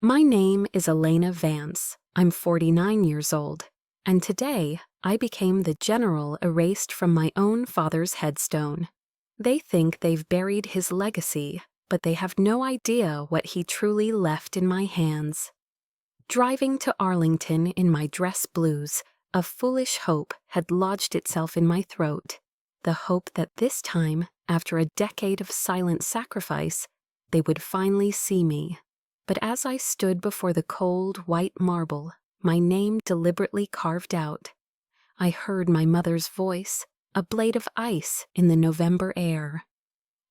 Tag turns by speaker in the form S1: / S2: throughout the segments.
S1: My name is Alaina Vance. I'm 49 years old, and today I became the general erased from my own father's headstone. They think they've buried his legacy, but they have no idea what he truly left in my hands. Driving to Arlington in my dress blues, a foolish hope had lodged itself in my throat, the hope that this time, after a decade of silent sacrifice, they would finally see me. But as I stood before the cold, white marble, my name deliberately carved out, I heard my mother's voice, a blade of ice in the November air.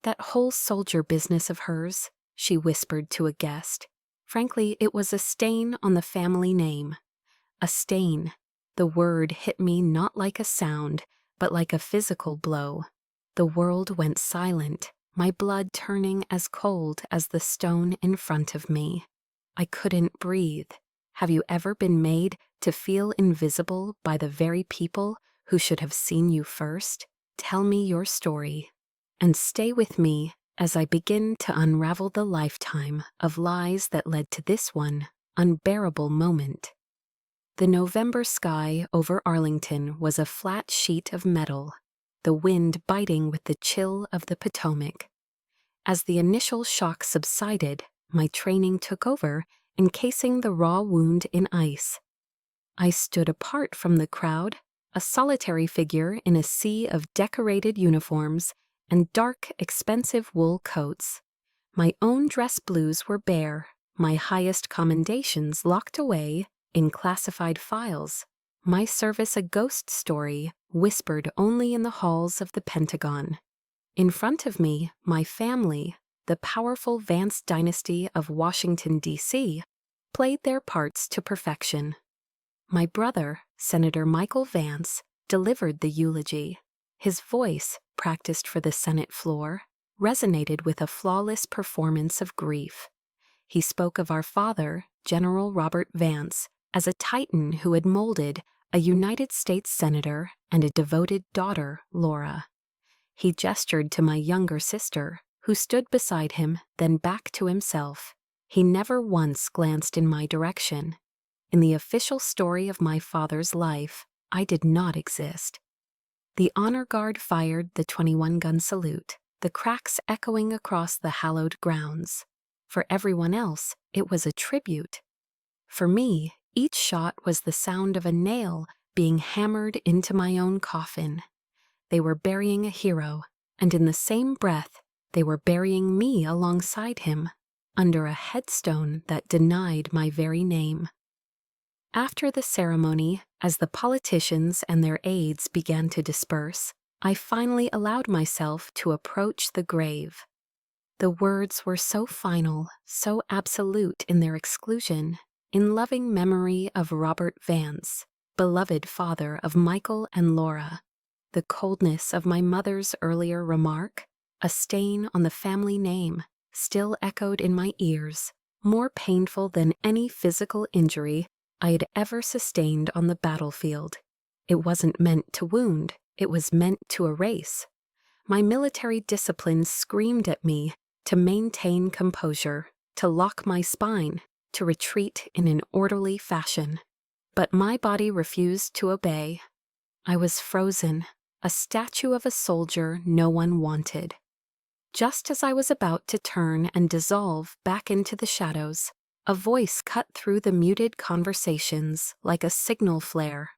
S1: "That whole soldier business of hers," she whispered to a guest. Frankly, it was a stain on the family name. A stain. The word hit me not like a sound, but like a physical blow. The world went silent, my blood turning as cold as the stone in front of me. I couldn't breathe. Have you ever been made to feel invisible by the very people who should have seen you first? Tell me your story, and stay with me as I begin to unravel the lifetime of lies that led to this one unbearable moment. The November sky over Arlington was a flat sheet of metal, the wind biting with the chill of the Potomac. As the initial shock subsided, my training took over, encasing the raw wound in ice. I stood apart from the crowd, a solitary figure in a sea of decorated uniforms and dark, expensive wool coats. My own dress blues were bare, my highest commendations locked away in classified files, my service a ghost story whispered only in the halls of the Pentagon. In front of me, my family, the powerful Vance dynasty of Washington, D.C., played their parts to perfection. My brother, Senator Michael Vance, delivered the eulogy. His voice, practiced for the Senate floor, resonated with a flawless performance of grief. He spoke of our father, General Robert Vance, as a titan who had molded a United States senator and a devoted daughter, Laura. He gestured to my younger sister, who stood beside him, then back to himself. He never once glanced in my direction. In the official story of my father's life, I did not exist. The honor guard fired the 21-gun salute, the cracks echoing across the hallowed grounds. For everyone else, it was a tribute. For me, each shot was the sound of a nail being hammered into my own coffin. They were burying a hero, and in the same breath, they were burying me alongside him, under a headstone that denied my very name. After the ceremony, as the politicians and their aides began to disperse, I finally allowed myself to approach the grave. The words were so final, so absolute in their exclusion, in loving memory of Robert Vance, beloved father of Michael and Laura. The coldness of my mother's earlier remark, a stain on the family name, still echoed in my ears, more painful than any physical injury I had ever sustained on the battlefield. It wasn't meant to wound, it was meant to erase. My military discipline screamed at me to maintain composure, to lock my spine, to retreat in an orderly fashion. But my body refused to obey. I was frozen, a statue of a soldier no one wanted. Just as I was about to turn and dissolve back into the shadows, a voice cut through the muted conversations like a signal flare.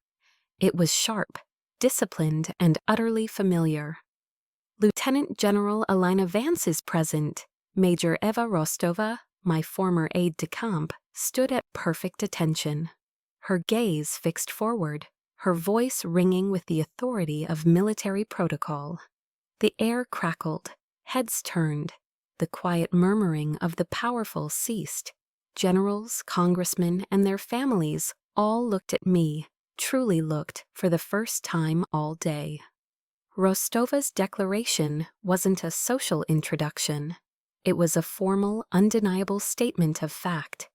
S1: It was sharp, disciplined, and utterly familiar. "Lieutenant General Alaina Vance is present." Major Eva Rostova, my former aide-de-camp, stood at perfect attention. Her gaze fixed forward, her voice ringing with the authority of military protocol. The air crackled, heads turned, the quiet murmuring of the powerful ceased. Generals, congressmen, and their families all looked at me, truly looked for the first time all day. Rostova's declaration wasn't a social introduction. It was a formal, undeniable statement of fact.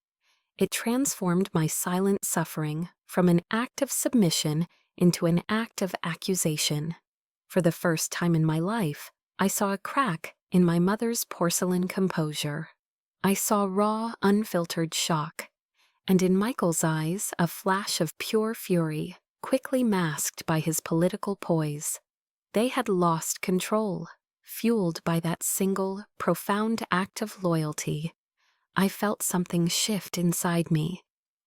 S1: It transformed my silent suffering from an act of submission into an act of accusation. For the first time in my life, I saw a crack in my mother's porcelain composure. I saw raw, unfiltered shock, and in Michael's eyes a flash of pure fury, quickly masked by his political poise. They had lost control, fueled by that single, profound act of loyalty. I felt something shift inside me.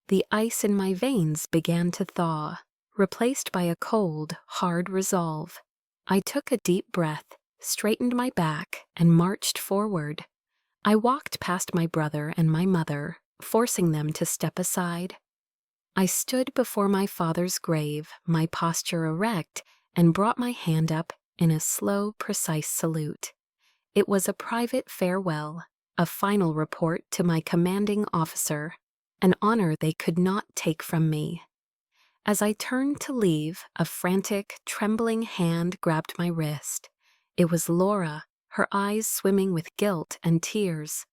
S1: The ice in my veins began to thaw, replaced by a cold, hard resolve. I took a deep breath, straightened my back, and marched forward. I walked past my brother and my mother, forcing them to step aside. I stood before my father's grave, my posture erect, and brought my hand up in a slow, precise salute. It was a private farewell, a final report to my commanding officer, an honor they could not take from me. As I turned to leave, a frantic, trembling hand grabbed my wrist. It was Laura, her eyes swimming with guilt and tears.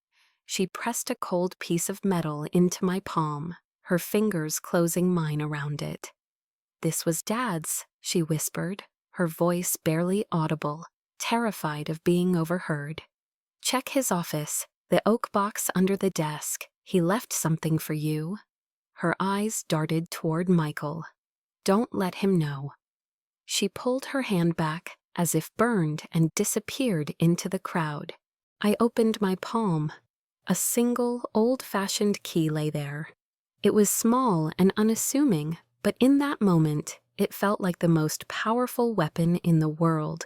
S1: She pressed a cold piece of metal into my palm, her fingers closing mine around it. "This was Dad's," she whispered, her voice barely audible, terrified of being overheard. "Check his office, the oak box under the desk. He left something for you." Her eyes darted toward Michael. "Don't let him know." She pulled her hand back, as if burned, and disappeared into the crowd. I opened my palm. A single, old-fashioned key lay there. It was small and unassuming, but in that moment, it felt like the most powerful weapon in the world.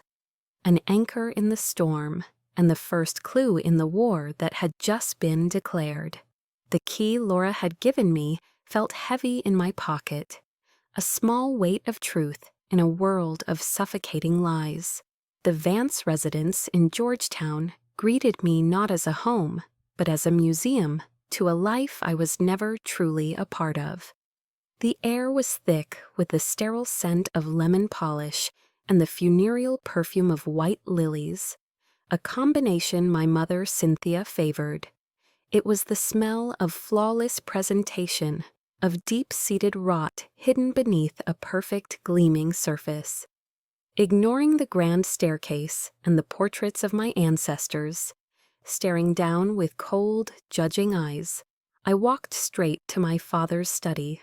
S1: An anchor in the storm, and the first clue in the war that had just been declared. The key Laura had given me felt heavy in my pocket, a small weight of truth in a world of suffocating lies. The Vance residence in Georgetown greeted me not as a home, but as a museum to a life I was never truly a part of. The air was thick with the sterile scent of lemon polish and the funereal perfume of white lilies, a combination my mother Cynthia favored. It was the smell of flawless presentation, of deep-seated rot hidden beneath a perfect gleaming surface. Ignoring the grand staircase and the portraits of my ancestors, staring down with cold, judging eyes, I walked straight to my father's study.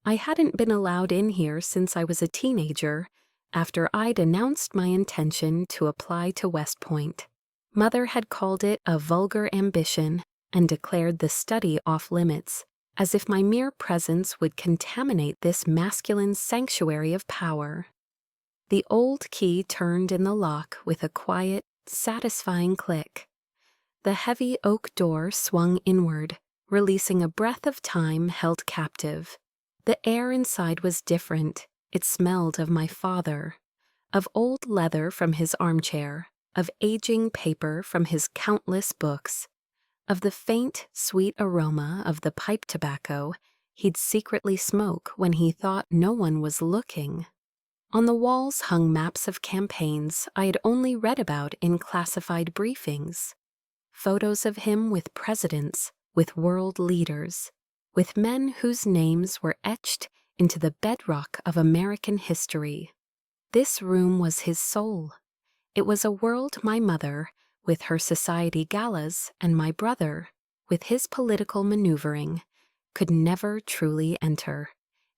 S1: I hadn't been allowed in here since I was a teenager, after I'd announced my intention to apply to West Point. Mother had called it a vulgar ambition and declared the study off limits, as if my mere presence would contaminate this masculine sanctuary of power. The old key turned in the lock with a quiet, satisfying click. The heavy oak door swung inward, releasing a breath of time held captive. The air inside was different. It smelled of my father, of old leather from his armchair, of aging paper from his countless books, of the faint, sweet aroma of the pipe tobacco he'd secretly smoke when he thought no one was looking. On the walls hung maps of campaigns I had only read about in classified briefings, photos of him with presidents, with world leaders, with men whose names were etched into the bedrock of American history. This room was his soul. It was a world my mother, with her society galas, and my brother, with his political maneuvering, could never truly enter.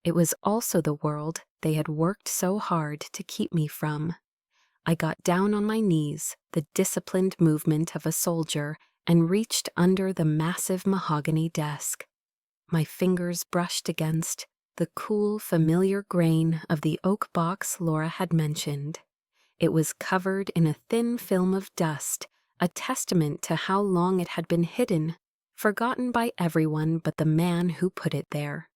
S1: It was also the world they had worked so hard to keep me from. I got down on my knees, the disciplined movement of a soldier, and reached under the massive mahogany desk. My fingers brushed against the cool, familiar grain of the oak box Laura had mentioned. It was covered in a thin film of dust, a testament to how long it had been hidden, forgotten by everyone but the man who put it there.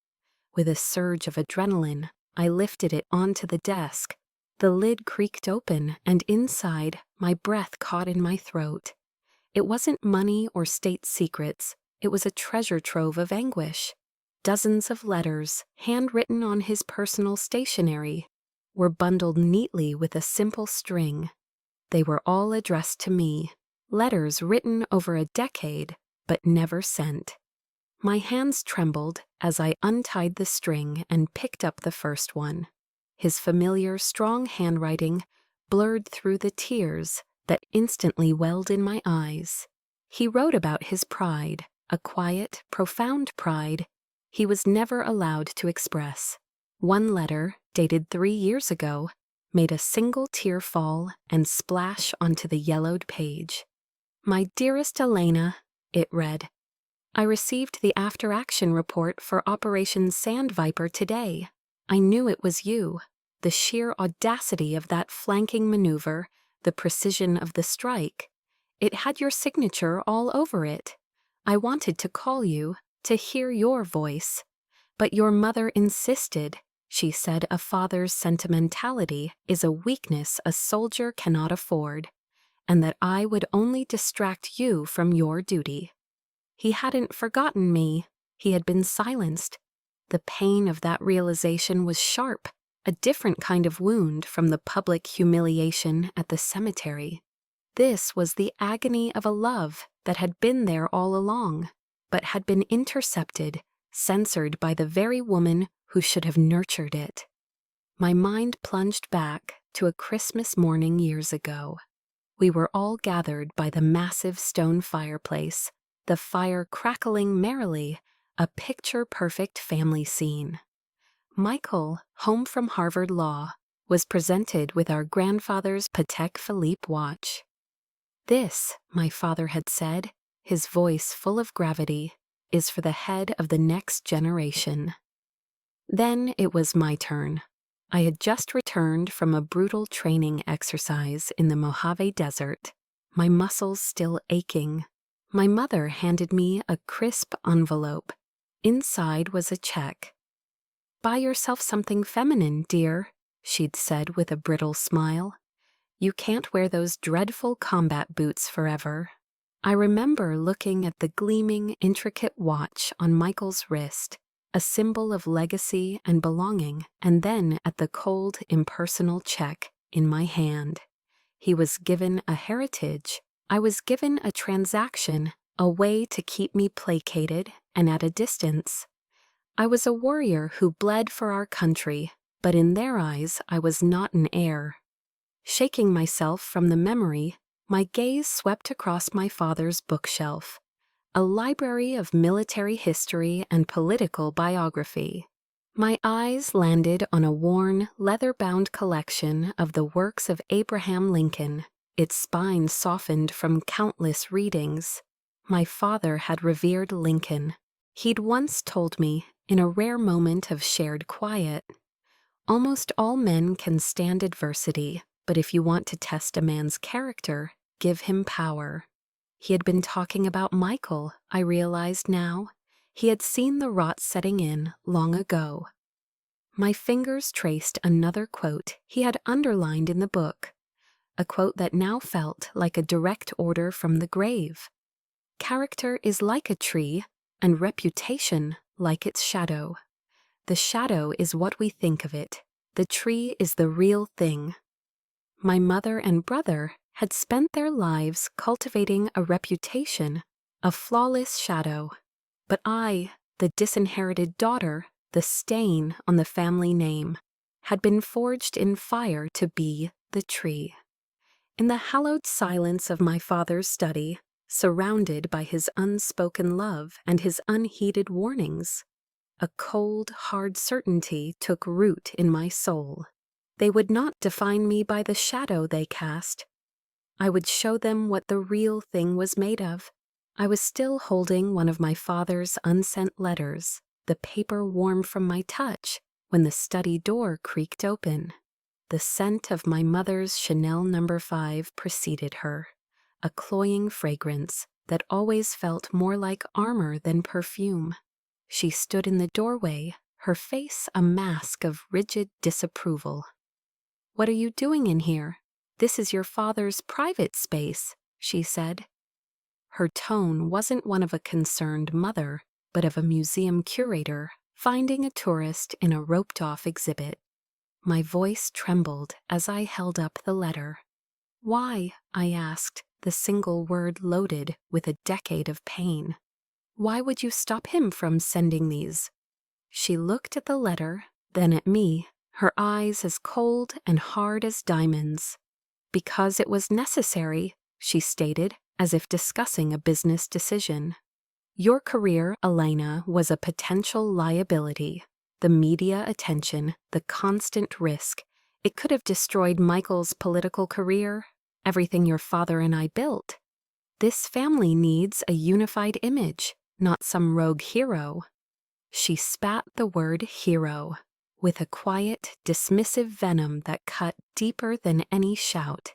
S1: With a surge of adrenaline, I lifted it onto the desk. The lid creaked open, and inside, my breath caught in my throat. It wasn't money or state secrets. It was a treasure trove of anguish. Dozens of letters, handwritten on his personal stationery, were bundled neatly with a simple string. They were all addressed to me, letters written over a decade, but never sent. My hands trembled as I untied the string and picked up the first one. His familiar, strong handwriting blurred through the tears that instantly welled in my eyes. He wrote about his pride, a quiet, profound pride he was never allowed to express. One letter, dated 3 years ago, made a single tear fall and splash onto the yellowed page. "My dearest Alaina," it read, "I received the after-action report for Operation Sand Viper today. I knew it was you. The sheer audacity of that flanking maneuver, the precision of the strike. It had your signature all over it. I wanted to call you, to hear your voice. But your mother insisted. She said a father's sentimentality is a weakness a soldier cannot afford, and that I would only distract you from your duty." He hadn't forgotten me. He had been silenced. The pain of that realization was sharp, a different kind of wound from the public humiliation at the cemetery. This was the agony of a love that had been there all along, but had been intercepted, censored by the very woman who should have nurtured it. My mind plunged back to a Christmas morning years ago. We were all gathered by the massive stone fireplace, the fire crackling merrily, a picture-perfect family scene. Michael, home from Harvard Law, was presented with our grandfather's Patek Philippe watch. "This," my father had said, his voice full of gravity, "is for the head of the next generation." Then it was my turn. I had just returned from a brutal training exercise in the Mojave Desert, my muscles still aching. My mother handed me a crisp envelope. Inside was a check. "Buy yourself something feminine, dear," she'd said with a brittle smile. "You can't wear those dreadful combat boots forever." I remember looking at the gleaming, intricate watch on Michael's wrist, a symbol of legacy and belonging, and then at the cold, impersonal check in my hand. He was given a heritage. I was given a transaction, a way to keep me placated and at a distance. I was a warrior who bled for our country, but in their eyes I was not an heir. Shaking myself from the memory, my gaze swept across my father's bookshelf, a library of military history and political biography. My eyes landed on a worn, leather-bound collection of the works of Abraham Lincoln, its spine softened from countless readings. My father had revered Lincoln. He'd once told me, in a rare moment of shared quiet, "Almost all men can stand adversity, but if you want to test a man's character, give him power." He had been talking about Michael, I realized now. He had seen the rot setting in long ago. My fingers traced another quote he had underlined in the book, a quote that now felt like a direct order from the grave. "Character is like a tree, and reputation like its shadow. The shadow is what we think of it. The tree is the real thing." My mother and brother had spent their lives cultivating a reputation, a flawless shadow. But I, the disinherited daughter, the stain on the family name, had been forged in fire to be the tree. In the hallowed silence of my father's study, surrounded by his unspoken love and his unheeded warnings, a cold, hard certainty took root in my soul. They would not define me by the shadow they cast. I would show them what the real thing was made of. I was still holding one of my father's unsent letters, the paper warm from my touch, when the study door creaked open. The scent of my mother's Chanel No. 5 preceded her, a cloying fragrance that always felt more like armor than perfume. She stood in the doorway, her face a mask of rigid disapproval. "What are you doing in here? This is your father's private space," she said. Her tone wasn't one of a concerned mother, but of a museum curator finding a tourist in a roped-off exhibit. My voice trembled as I held up the letter. "Why?" I asked, the single word loaded with a decade of pain. "Why would you stop him from sending these?" She looked at the letter, then at me, her eyes as cold and hard as diamonds. "Because it was necessary," she stated, as if discussing a business decision. Your career, Alaina, was a potential liability. The media attention, the constant risk. It could have destroyed Michael's political career, everything your father and I built. This family needs a unified image, not some rogue hero. She spat the word hero, with a quiet, dismissive venom that cut deeper than any shout.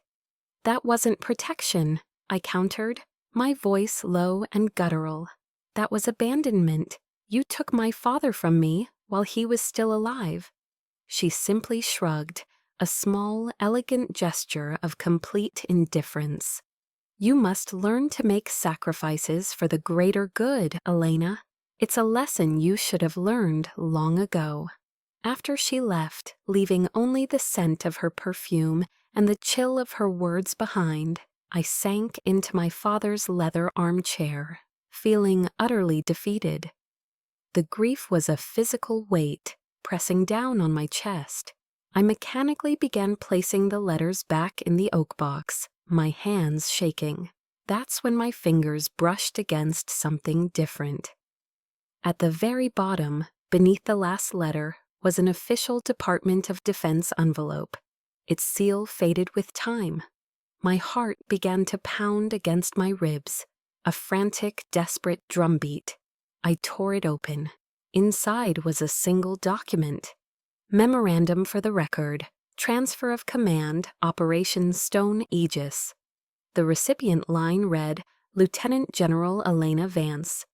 S1: That wasn't protection, I countered, my voice low and guttural. That was abandonment. You took my father from me while he was still alive. She simply shrugged, a small, elegant gesture of complete indifference. You must learn to make sacrifices for the greater good, Alaina. It's a lesson you should have learned long ago. After she left, leaving only the scent of her perfume and the chill of her words behind, I sank into my father's leather armchair, feeling utterly defeated. The grief was a physical weight, pressing down on my chest. I mechanically began placing the letters back in the oak box, my hands shaking. That's when my fingers brushed against something different. At the very bottom, beneath the last letter, was an official Department of Defense envelope. Its seal faded with time. My heart began to pound against my ribs, a frantic, desperate drumbeat. I tore it open. Inside was a single document. Memorandum for the record, transfer of command, Operation Stone Aegis. The recipient line read, Lieutenant General Alaina Vance.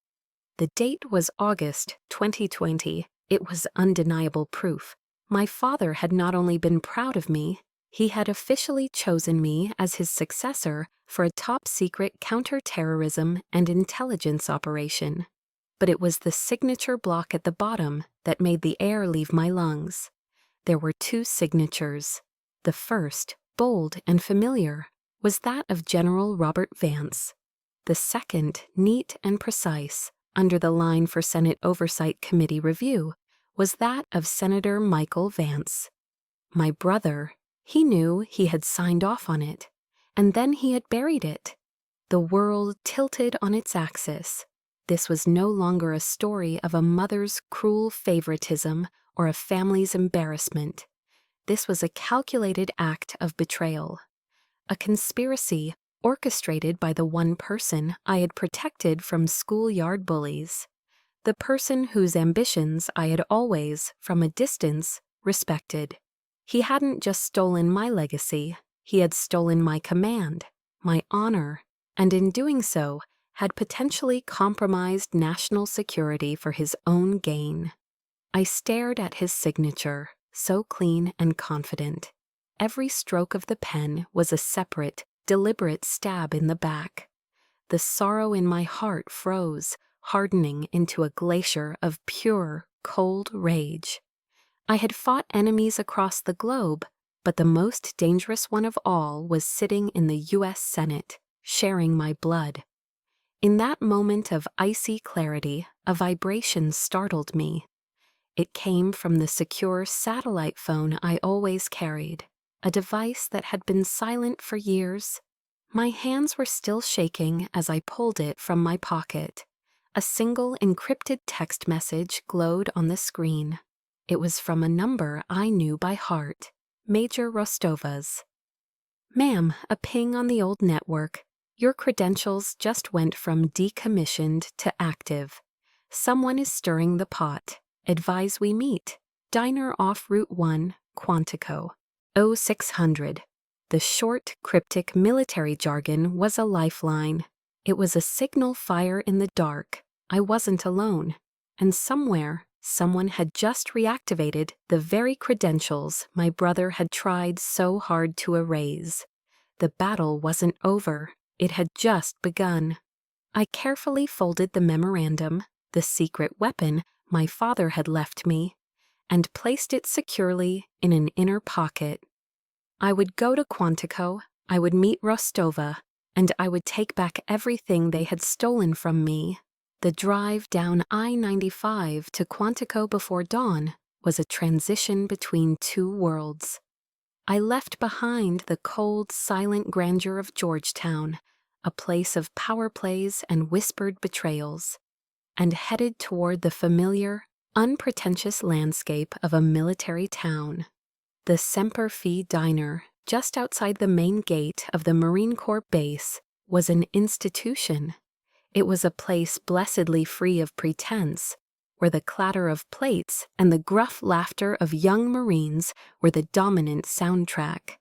S1: The date was August 2020. It was undeniable proof. My father had not only been proud of me, he had officially chosen me as his successor for a top-secret counter-terrorism and intelligence operation. But it was the signature block at the bottom that made the air leave my lungs. There were two signatures. The first, bold and familiar, was that of General Robert Vance. The second, neat and precise, under the line for Senate Oversight Committee review, was that of Senator Michael Vance. My brother, he knew he had signed off on it, and then he had buried it. The world tilted on its axis. This was no longer a story of a mother's cruel favoritism or a family's embarrassment. This was a calculated act of betrayal, a conspiracy orchestrated by the one person I had protected from schoolyard bullies, the person whose ambitions I had always, from a distance, respected. He hadn't just stolen my legacy, he had stolen my command, my honor, and in doing so, had potentially compromised national security for his own gain. I stared at his signature, so clean and confident. Every stroke of the pen was a separate, deliberate stab in the back. The sorrow in my heart froze, hardening into a glacier of pure, cold rage. I had fought enemies across the globe, but the most dangerous one of all was sitting in the U.S. Senate, sharing my blood. In that moment of icy clarity, a vibration startled me. It came from the secure satellite phone I always carried, a device that had been silent for years. My hands were still shaking as I pulled it from my pocket. A single encrypted text message glowed on the screen. It was from a number I knew by heart, Major Rostova's. Ma'am, a ping on the old network. Your credentials just went from decommissioned to active. Someone is stirring the pot. Advise we meet. Diner off Route 1, Quantico. 0600. The short, cryptic military jargon was a lifeline. It was a signal fire in the dark. I wasn't alone. And somewhere, someone had just reactivated the very credentials my brother had tried so hard to erase. The battle wasn't over. It had just begun. I carefully folded the memorandum, the secret weapon my father had left me, and placed it securely in an inner pocket. I would go to Quantico, I would meet Rostova, and I would take back everything they had stolen from me. The drive down I-95 to Quantico before dawn was a transition between two worlds. I left behind the cold, silent grandeur of Georgetown, a place of power plays and whispered betrayals, and headed toward the familiar, unpretentious landscape of a military town. The Semper Fi diner, just outside the main gate of the Marine Corps base, was an institution. It was a place blessedly free of pretense, where the clatter of plates and the gruff laughter of young Marines were the dominant soundtrack.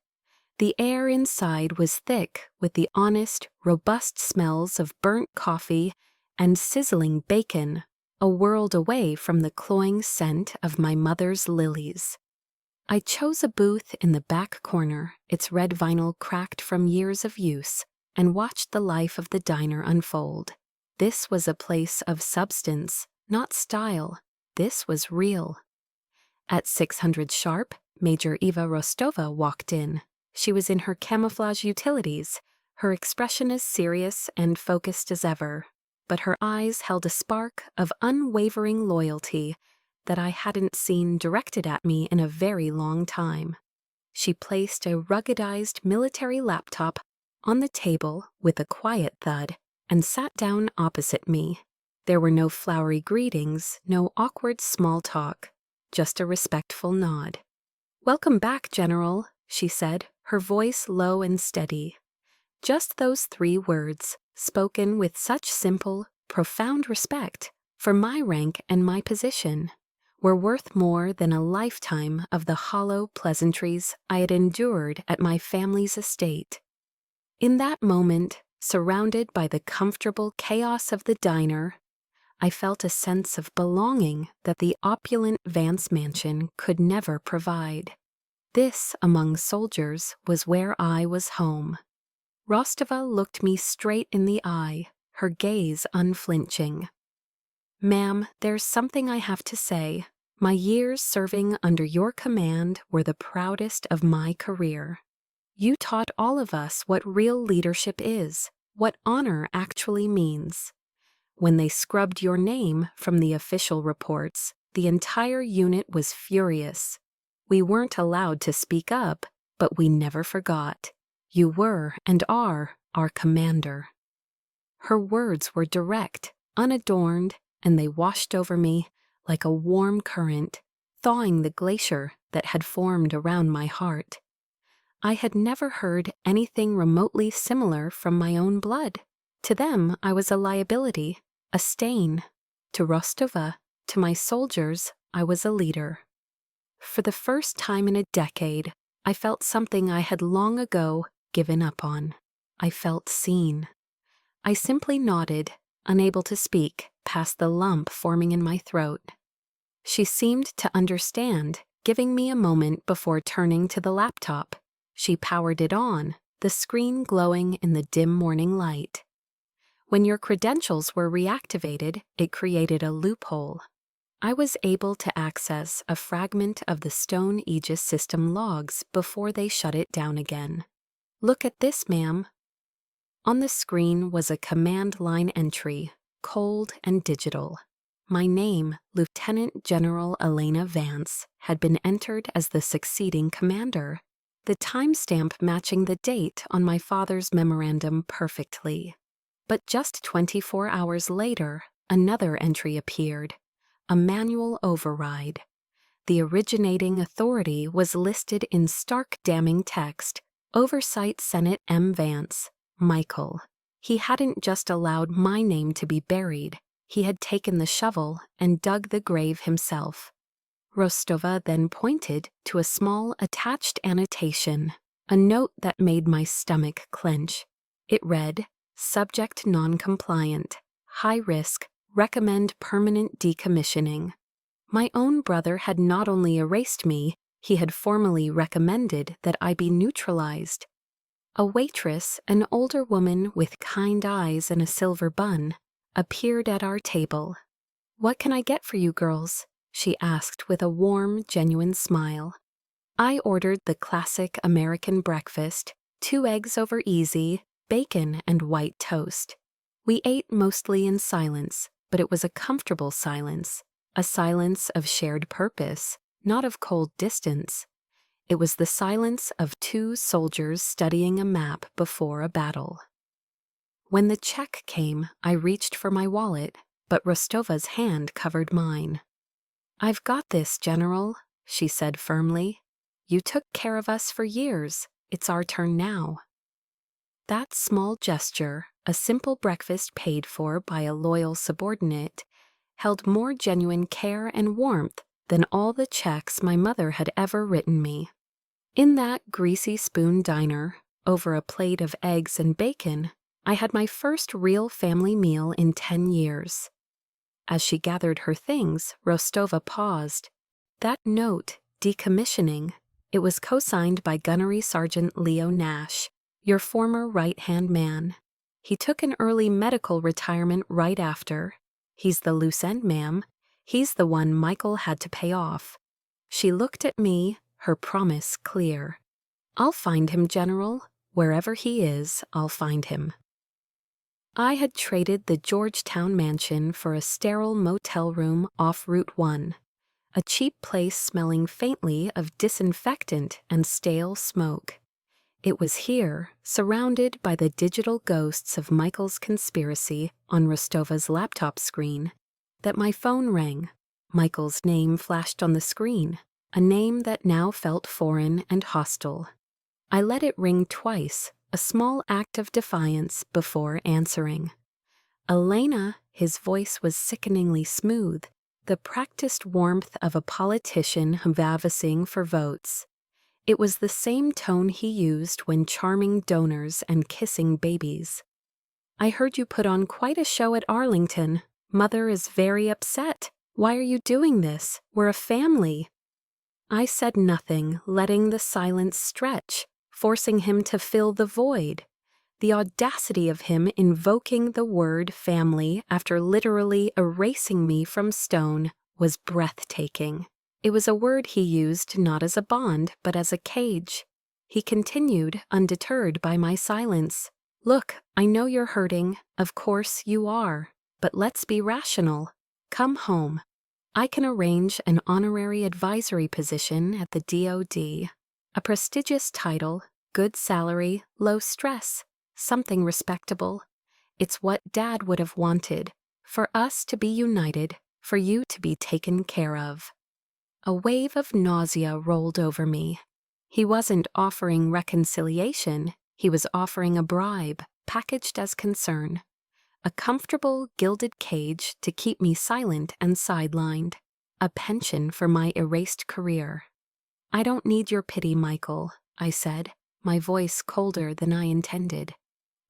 S1: The air inside was thick with the honest, robust smells of burnt coffee and sizzling bacon, a world away from the cloying scent of my mother's lilies. I chose a booth in the back corner, its red vinyl cracked from years of use, and watched the life of the diner unfold. This was a place of substance, not style. This was real. At 600 sharp, Major Eva Rostova walked in. She was in her camouflage utilities, her expression as serious and focused as ever, but her eyes held a spark of unwavering loyalty that I hadn't seen directed at me in a very long time. She placed a ruggedized military laptop on the table with a quiet thud and sat down opposite me. There were no flowery greetings, no awkward small talk, just a respectful nod. "Welcome back, General," she said, her voice low and steady. Just those 3 words, spoken with such simple, profound respect for my rank and my position, were worth more than a lifetime of the hollow pleasantries I had endured at my family's estate. In that moment, surrounded by the comfortable chaos of the diner, I felt a sense of belonging that the opulent Vance mansion could never provide. This, among soldiers, was where I was home. Rostova looked me straight in the eye, her gaze unflinching. "Ma'am, there's something I have to say. My years serving under your command were the proudest of my career. You taught all of us what real leadership is, what honor actually means. When they scrubbed your name from the official reports, the entire unit was furious. We weren't allowed to speak up, but we never forgot. You were and are our commander." Her words were direct, unadorned, and they washed over me like a warm current, thawing the glacier that had formed around my heart. I had never heard anything remotely similar from my own blood. To them, I was a liability, a stain. To Rostova, to my soldiers, I was a leader. For the first time in a decade, I felt something I had long ago given up on. I felt seen. I simply nodded, unable to speak, past the lump forming in my throat. She seemed to understand, giving me a moment before turning to the laptop. She powered it on, the screen glowing in the dim morning light. When your credentials were reactivated, it created a loophole. I was able to access a fragment of the stone Aegis system logs before they shut it down again. "Look at this, ma'am." On the screen was a command line entry, cold and digital. My name, Lieutenant General Alaina Vance, had been entered as the succeeding commander, the timestamp matching the date on my father's memorandum perfectly. But just 24 hours later, another entry appeared, a manual override. The originating authority was listed in stark damning text, Oversight Senate M. Vance, Michael. He hadn't just allowed my name to be buried, he had taken the shovel and dug the grave himself. Rostova then pointed to a small attached annotation, a note that made my stomach clench. It read, "Subject non-compliant, high risk, recommend permanent decommissioning." My own brother had not only erased me, he had formally recommended that I be neutralized. A waitress, an older woman with kind eyes and a silver bun, appeared at our table. "What can I get for you girls?" she asked with a warm, genuine smile. I ordered the classic American breakfast, 2 eggs over easy, bacon and white toast. We ate mostly in silence, but it was a comfortable silence, a silence of shared purpose, not of cold distance. It was the silence of 2 soldiers studying a map before a battle. When the check came, I reached for my wallet, but Rostova's hand covered mine. "I've got this, General," she said firmly. "You took care of us for years. It's our turn now." That small gesture, a simple breakfast paid for by a loyal subordinate, held more genuine care and warmth than all the checks my mother had ever written me. In that greasy spoon diner, over a plate of eggs and bacon, I had my first real family meal in 10 years. As she gathered her things, Rostova paused. "That note, decommissioning, it was co-signed by Gunnery Sergeant Leo Nash, your former right-hand man. He took an early medical retirement right after. He's the loose end, ma'am. He's the one Michael had to pay off." She looked at me, her promise clear. "I'll find him, General. Wherever he is, I'll find him." I had traded the Georgetown mansion for a sterile motel room off Route 1, a cheap place smelling faintly of disinfectant and stale smoke. It was here, surrounded by the digital ghosts of Michael's conspiracy on Rostova's laptop screen, that my phone rang. Michael's name flashed on the screen, a name that now felt foreign and hostile. I let it ring twice, a small act of defiance before answering. "Alaina," his voice was sickeningly smooth, the practiced warmth of a politician canvassing for votes. It was the same tone he used when charming donors and kissing babies. "I heard you put on quite a show at Arlington. Mother is very upset. Why are you doing this? We're a family." I said nothing, letting the silence stretch, forcing him to fill the void. The audacity of him invoking the word family after literally erasing me from stone was breathtaking. It was a word he used not as a bond, but as a cage. He continued, undeterred by my silence. "Look, I know you're hurting. Of course you are. But let's be rational. Come home. I can arrange an honorary advisory position at the DoD. A prestigious title, good salary, low stress, something respectable. It's what Dad would have wanted, for us to be united, for you to be taken care of." A wave of nausea rolled over me. He wasn't offering reconciliation, he was offering a bribe, packaged as concern. A comfortable, gilded cage to keep me silent and sidelined. A pension for my erased career. "I don't need your pity, Michael," I said, my voice colder than I intended.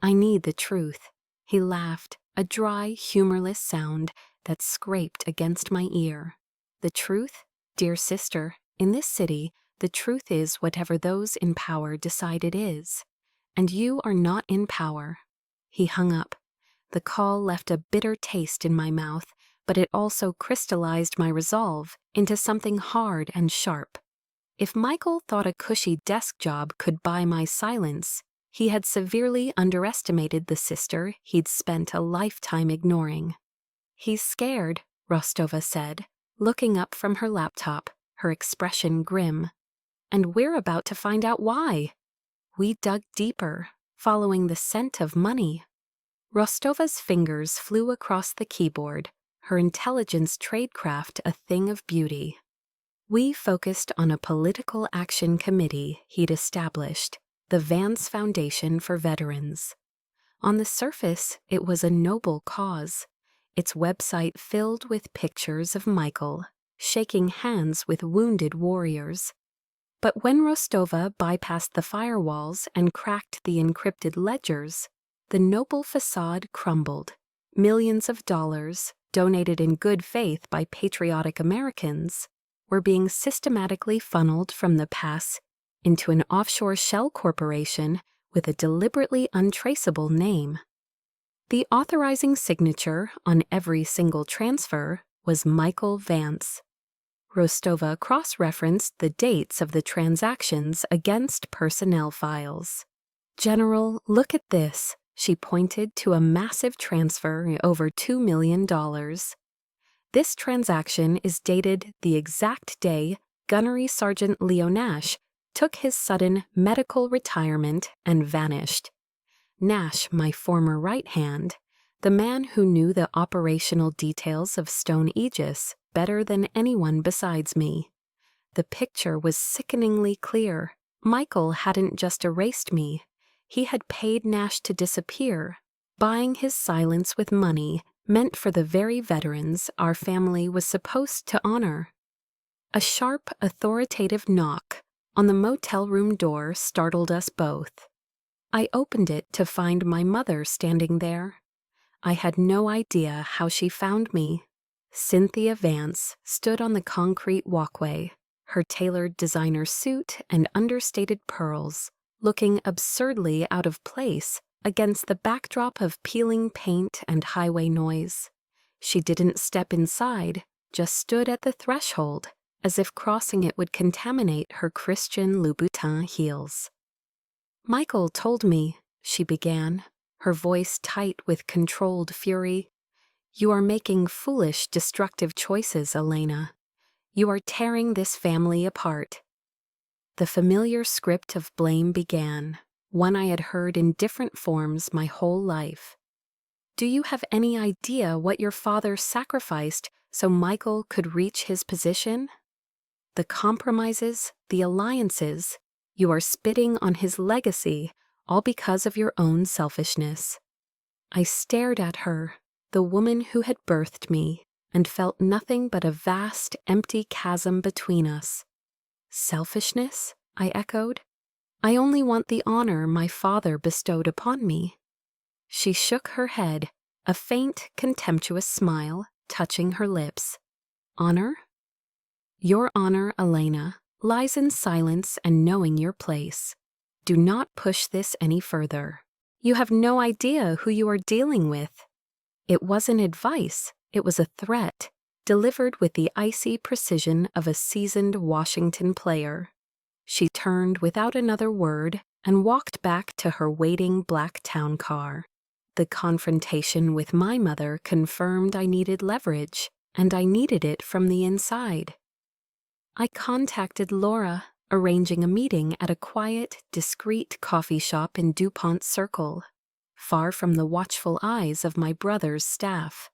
S1: "I need the truth." He laughed, a dry, humorless sound that scraped against my ear. "The truth? Dear sister, in this city, the truth is whatever those in power decide it is. And you are not in power." He hung up. The call left a bitter taste in my mouth, but it also crystallized my resolve into something hard and sharp. If Michael thought a cushy desk job could buy my silence, he had severely underestimated the sister he'd spent a lifetime ignoring. "He's scared," Rostova said, looking up from her laptop, her expression grim. "And we're about to find out why." We dug deeper, following the scent of money. Rostova's fingers flew across the keyboard, her intelligence tradecraft a thing of beauty. We focused on a political action committee he'd established, the Vance Foundation for Veterans. On the surface, it was a noble cause, its website filled with pictures of Michael, shaking hands with wounded warriors. But when Rostova bypassed the firewalls and cracked the encrypted ledgers, the noble facade crumbled. Millions of dollars, donated in good faith by patriotic Americans, were being systematically funneled from the pass into an offshore shell corporation with a deliberately untraceable name. The authorizing signature on every single transfer was Michael Vance. Rostova cross-referenced the dates of the transactions against personnel files. "General, look at this." She pointed to a massive transfer over $2 million. "This transaction is dated the exact day Gunnery Sergeant Leo Nash took his sudden medical retirement and vanished. Nash, my former right hand, the man who knew the operational details of Stone Aegis better than anyone besides me. The picture was sickeningly clear. Michael hadn't just erased me. He had paid Nash to disappear, buying his silence with money meant for the very veterans our family was supposed to honor. A sharp, authoritative knock on the motel room door startled us both. I opened it to find my mother standing there. I had no idea how she found me. Cynthia Vance stood on the concrete walkway, her tailored designer suit and understated pearls looking absurdly out of place against the backdrop of peeling paint and highway noise. She didn't step inside, just stood at the threshold, as if crossing it would contaminate her Christian Louboutin heels. "Michael told me," she began, her voice tight with controlled fury, "you are making foolish, destructive choices, Alaina. You are tearing this family apart." The familiar script of blame began, one I had heard in different forms my whole life. "Do you have any idea what your father sacrificed so Michael could reach his position? The compromises, the alliances, you are spitting on his legacy, all because of your own selfishness." I stared at her, the woman who had birthed me, and felt nothing but a vast, empty chasm between us. "Selfishness?" I echoed. "I only want the honor my father bestowed upon me." She shook her head, a faint, contemptuous smile touching her lips. "Honor? Your honor, Alaina, lies in silence and knowing your place. Do not push this any further. You have no idea who you are dealing with." It wasn't advice, it was a threat, delivered with the icy precision of a seasoned Washington player. She turned without another word and walked back to her waiting black town car. The confrontation with my mother confirmed I needed leverage, and I needed it from the inside. I contacted Laura, arranging a meeting at a quiet, discreet coffee shop in DuPont Circle, far from the watchful eyes of my brother's staff.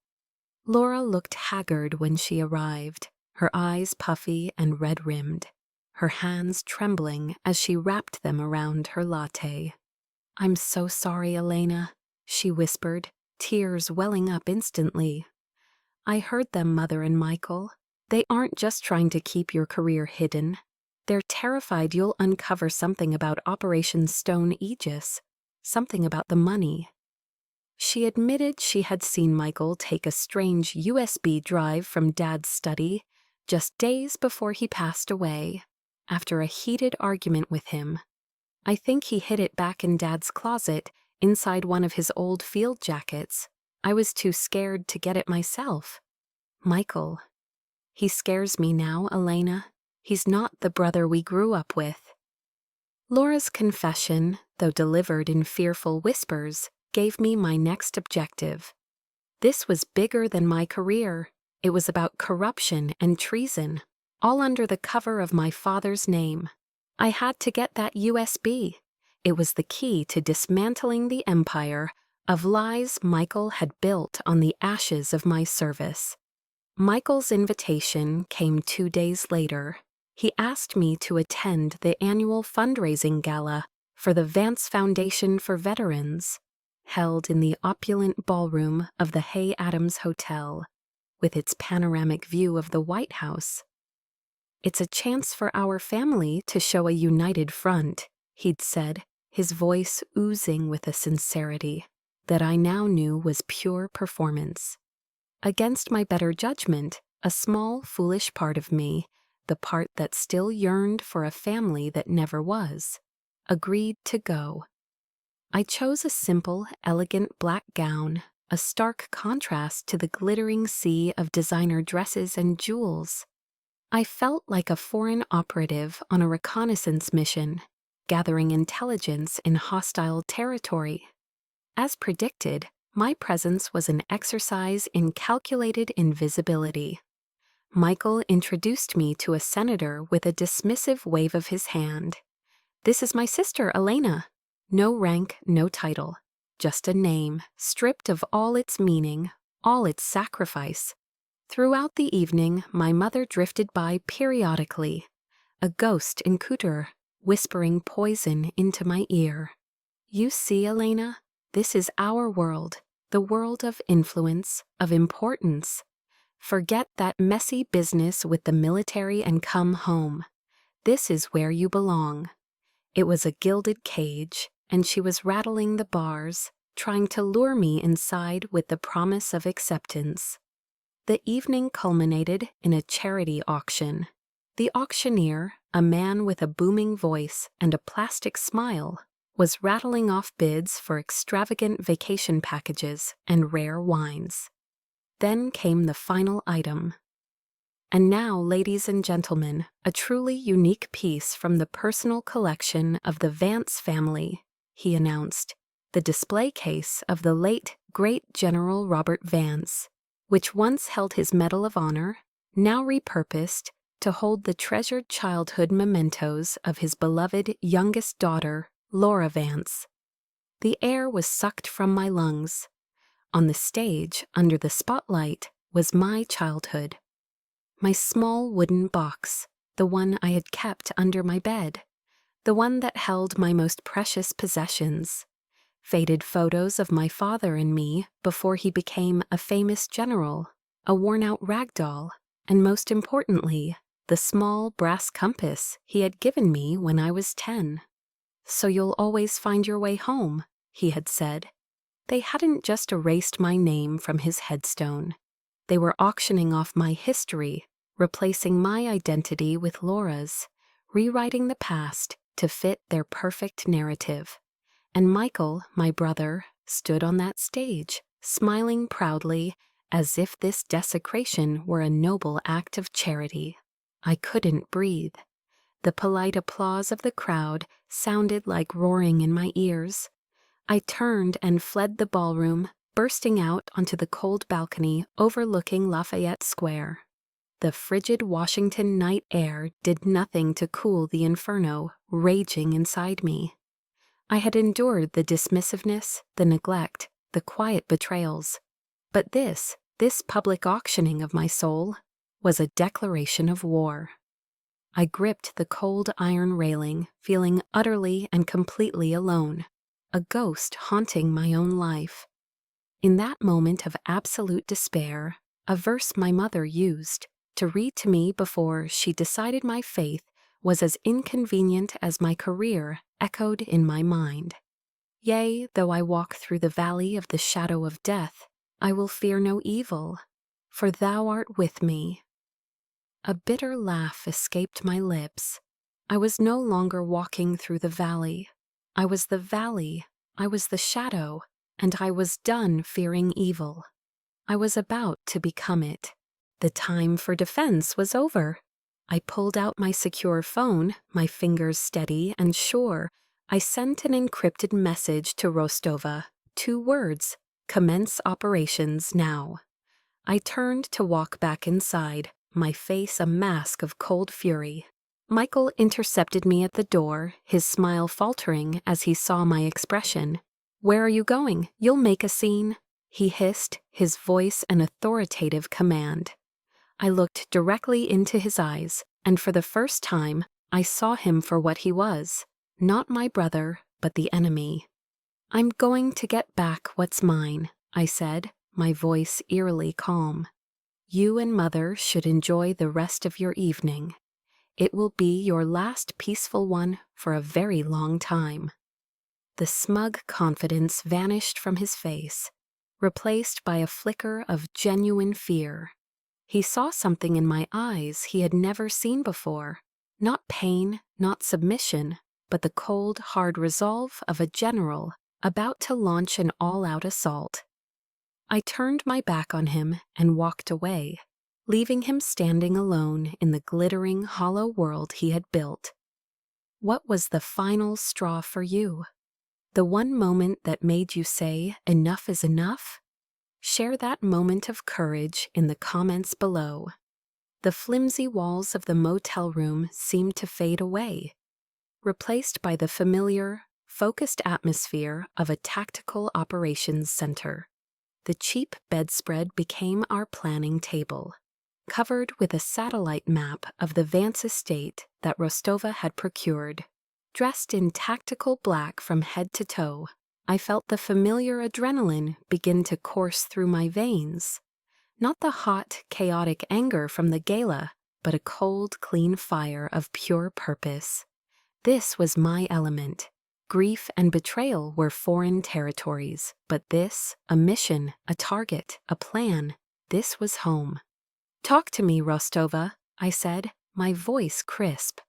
S1: Laura looked haggard when she arrived, her eyes puffy and red-rimmed, her hands trembling as she wrapped them around her latte. "I'm so sorry, Alaina," she whispered, tears welling up instantly. "I heard them, Mother and Michael. They aren't just trying to keep your career hidden. They're terrified you'll uncover something about Operation Stone Aegis, something about the money." She admitted she had seen Michael take a strange USB drive from Dad's study just days before he passed away, after a heated argument with him. "I think he hid it back in Dad's closet, inside one of his old field jackets. I was too scared to get it myself. Michael. He scares me now, Alaina. He's not the brother we grew up with." Laura's confession, though delivered in fearful whispers, gave me my next objective. This was bigger than my career. It was about corruption and treason, all under the cover of my father's name. I had to get that USB. It was the key to dismantling the empire of lies Michael had built on the ashes of my service. Michael's invitation came 2 days later. He asked me to attend the annual fundraising gala for the Vance Foundation for Veterans, held in the opulent ballroom of the Hay Adams Hotel, with its panoramic view of the White House. "It's a chance for our family to show a united front," he'd said, his voice oozing with a sincerity that I now knew was pure performance. Against my better judgment, a small, foolish part of me, the part that still yearned for a family that never was, agreed to go. I chose a simple, elegant black gown, a stark contrast to the glittering sea of designer dresses and jewels. I felt like a foreign operative on a reconnaissance mission, gathering intelligence in hostile territory. As predicted, my presence was an exercise in calculated invisibility. Michael introduced me to a senator with a dismissive wave of his hand. "This is my sister, Alaina. No rank, no title. just a name, stripped of all its meaning, all its sacrifice. Throughout the evening, my mother drifted by periodically, a ghost in couture, whispering poison into my ear. You see, Alaina, this is our world, the world of influence, of importance. Forget that messy business with the military and come home. This is where you belong. It was a gilded cage, and she was rattling the bars, trying to lure me inside with the promise of acceptance. The evening culminated in a charity auction. The auctioneer, a man with a booming voice and a plastic smile, was rattling off bids for extravagant vacation packages and rare wines. Then came the final item. And now, ladies and gentlemen, a truly unique piece from the personal collection of the Vance family, he announced, the display case of the late, great General Robert Vance, which once held his Medal of Honor, now repurposed to hold the treasured childhood mementos of his beloved youngest daughter, Laura Vance. The air was sucked from my lungs. On the stage, under the spotlight, was my childhood. My small wooden box, the one I had kept under my bed, the one that held my most precious possessions. Faded photos of my father and me before he became a famous general, a worn-out rag doll, and most importantly, the small brass compass he had given me when I was 10. So you'll always find your way home, he had said. They hadn't just erased my name from his headstone. They were auctioning off my history, replacing my identity with Laura's, rewriting the past to fit their perfect narrative. And Michael, my brother, stood on that stage, smiling proudly, as if this desecration were a noble act of charity. I couldn't breathe. The polite applause of the crowd sounded like roaring in my ears. I turned and fled the ballroom, bursting out onto the cold balcony overlooking Lafayette Square. The frigid Washington night air did nothing to cool the inferno raging inside me. I had endured the dismissiveness, the neglect, the quiet betrayals. But this public auctioning of my soul, was a declaration of war. I gripped the cold iron railing, feeling utterly and completely alone, a ghost haunting my own life. In that moment of absolute despair, a verse my mother used to read to me before she decided my faith was as inconvenient as my career echoed in my mind. Yea, though I walk through the valley of the shadow of death, I will fear no evil, for thou art with me. A bitter laugh escaped my lips. I was no longer walking through the valley. I was the valley, I was the shadow, and I was done fearing evil. I was about to become it. The time for defense was over. I pulled out my secure phone, my fingers steady and sure. I sent an encrypted message to Rostova. 2 words, commence operations now. I turned to walk back inside, my face a mask of cold fury. Michael intercepted me at the door, his smile faltering as he saw my expression. "Where are you going? You'll make a scene," he hissed, his voice an authoritative command. I looked directly into his eyes, and for the first time, I saw him for what he was, not my brother, but the enemy. "I'm going to get back what's mine," I said, my voice eerily calm. "You and Mother should enjoy the rest of your evening. It will be your last peaceful one for a very long time." The smug confidence vanished from his face, replaced by a flicker of genuine fear. He saw something in my eyes he had never seen before. Not pain, not submission, but the cold, hard resolve of a general about to launch an all-out assault. I turned my back on him and walked away, leaving him standing alone in the glittering, hollow world he had built. What was the final straw for you? The one moment that made you say, "Enough is enough"? Share that moment of courage in the comments below. The flimsy walls of the motel room seemed to fade away, replaced by the familiar, focused atmosphere of a tactical operations center. The cheap bedspread became our planning table, covered with a satellite map of the Vance estate that Rostova had procured. Dressed in tactical black from head to toe, I felt the familiar adrenaline begin to course through my veins. Not the hot, chaotic anger from the gala, but a cold, clean fire of pure purpose. This was my element. Grief and betrayal were foreign territories, but this, a mission, a target, a plan, this was home. "Talk to me, Rostova," I said, my voice crisp.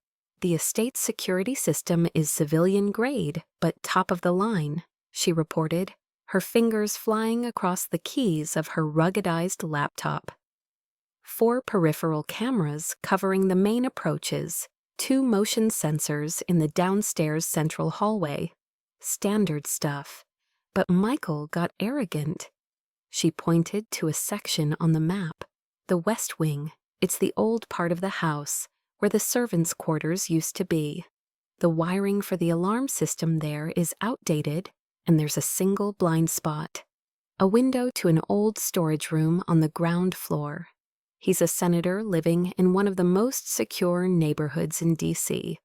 S1: "The estate's security system is civilian grade, but top of the line," she reported, her fingers flying across the keys of her ruggedized laptop. 4 peripheral cameras covering the main approaches, 2 motion sensors in the downstairs central hallway. Standard stuff. But Michael got arrogant. She pointed to a section on the map. The West Wing. It's the old part of the house, where the servants' quarters used to be. The wiring for the alarm system there is outdated, and there's a single blind spot. A window to an old storage room on the ground floor. He's a senator living in one of the most secure neighborhoods in D.C.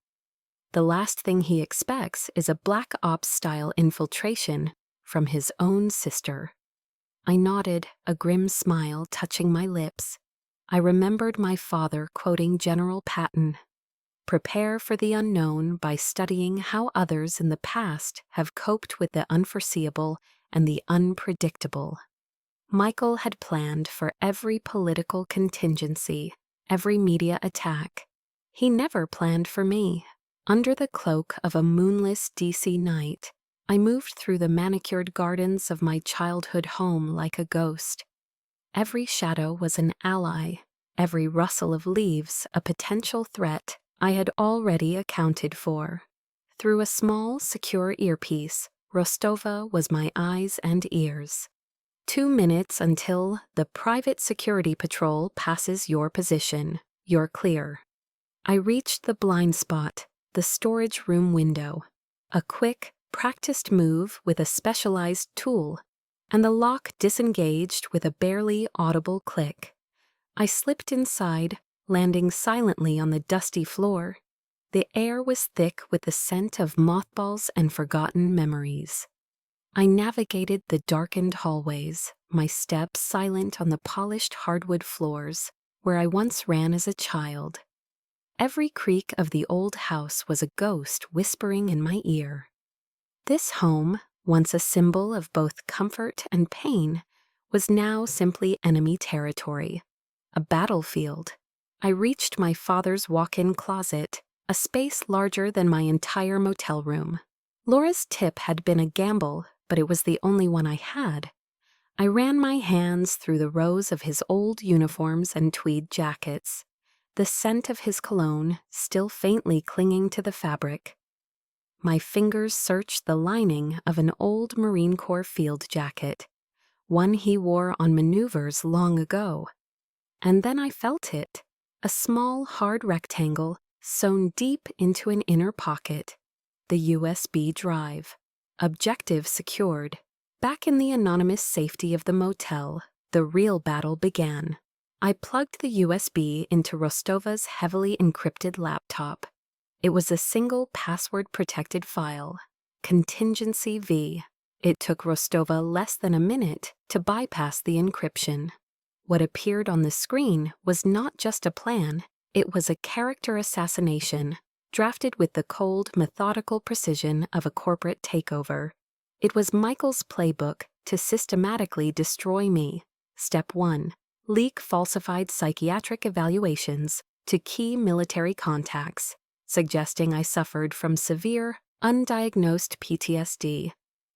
S1: The last thing he expects is a Black Ops-style infiltration from his own sister. I nodded, a grim smile touching my lips. I remembered my father quoting General Patton, "Prepare for the unknown by studying how others in the past have coped with the unforeseeable and the unpredictable." Michael had planned for every political contingency, every media attack. He never planned for me. Under the cloak of a moonless D.C. night, I moved through the manicured gardens of my childhood home like a ghost. Every shadow was an ally, every rustle of leaves a potential threat I had already accounted for. Through a small, secure earpiece, Rostova was my eyes and ears. 2 minutes until the private security patrol passes your position. You're clear. I reached the blind spot, the storage room window. A quick, practiced move with a specialized tool, and the lock disengaged with a barely audible click. I slipped inside, landing silently on the dusty floor. The air was thick with the scent of mothballs and forgotten memories. I navigated the darkened hallways, my steps silent on the polished hardwood floors where I once ran as a child. Every creak of the old house was a ghost whispering in my ear. This home, once a symbol of both comfort and pain, was now simply enemy territory, a battlefield. I reached my father's walk-in closet, a space larger than my entire motel room. Laura's tip had been a gamble, but it was the only one I had. I ran my hands through the rows of his old uniforms and tweed jackets, the scent of his cologne still faintly clinging to the fabric. My fingers searched the lining of an old Marine Corps field jacket, one he wore on maneuvers long ago. And then I felt it, a small, hard rectangle sewn deep into an inner pocket, the USB drive. Objective secured. Back in the anonymous safety of the motel, the real battle began. I plugged the USB into Rostova's heavily encrypted laptop. It was a single password-protected file, Contingency V. It took Rostova less than a minute to bypass the encryption. What appeared on the screen was not just a plan, it was a character assassination, drafted with the cold, methodical precision of a corporate takeover. It was Michael's playbook to systematically destroy me. Step 1. Leak falsified psychiatric evaluations to key military contacts, suggesting I suffered from severe, undiagnosed PTSD.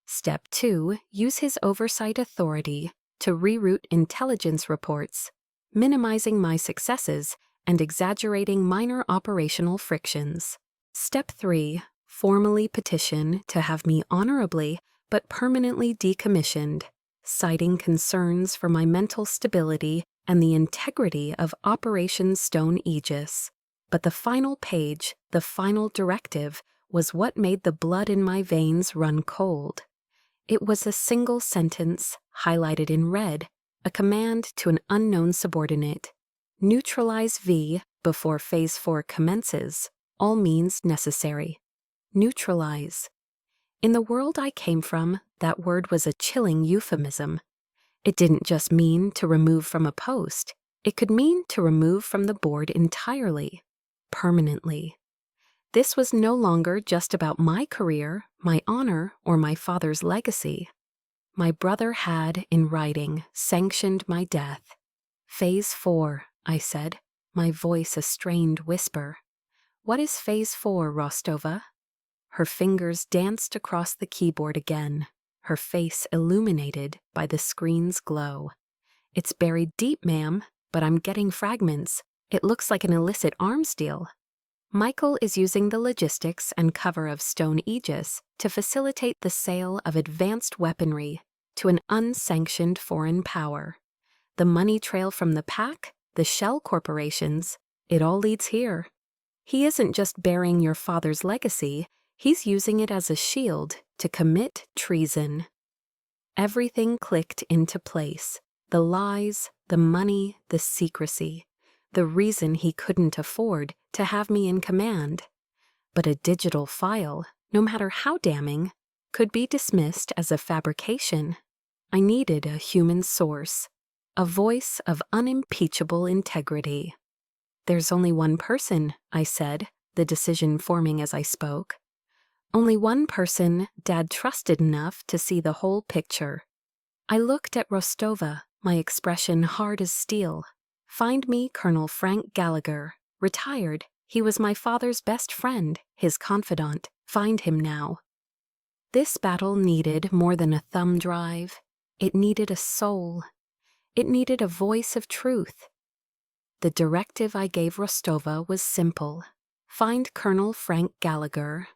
S1: Step 2. Use his oversight authority to reroute intelligence reports, minimizing my successes and exaggerating minor operational frictions. Step 3. Formally petition to have me honorably but permanently decommissioned, citing concerns for my mental stability and the integrity of Operation Stone Aegis. But the final page, the final directive, was what made the blood in my veins run cold. It was a single sentence, highlighted in red, a command to an unknown subordinate. Neutralize V before Phase 4 commences. All means necessary. Neutralize. In the world I came from, that word was a chilling euphemism. It didn't just mean to remove from a post. It could mean to remove from the board entirely, permanently. This was no longer just about my career, my honor, or my father's legacy. My brother had, in writing, sanctioned my death. Phase 4, I said, my voice a strained whisper. What is Phase 4, Rostova? Her fingers danced across the keyboard again, her face illuminated by the screen's glow. It's buried deep, ma'am, but I'm getting fragments. It looks like an illicit arms deal. Michael is using the logistics and cover of Stone Aegis to facilitate the sale of advanced weaponry to an unsanctioned foreign power. The money trail from the pack, the shell corporations, it all leads here. He isn't just burying your father's legacy, he's using it as a shield to commit treason. Everything clicked into place. The lies, the money, the secrecy. The reason he couldn't afford to have me in command. But a digital file, no matter how damning, could be dismissed as a fabrication. I needed a human source, a voice of unimpeachable integrity. There's only one person, I said, the decision forming as I spoke. Only one person Dad trusted enough to see the whole picture. I looked at Rostova, my expression hard as steel. Find me Colonel Frank Gallagher, retired. He was my father's best friend, his confidant. Find him now. This battle needed more than a thumb drive. It needed a soul. It needed a voice of truth. The directive I gave Rostova was simple. Find Colonel Frank Gallagher.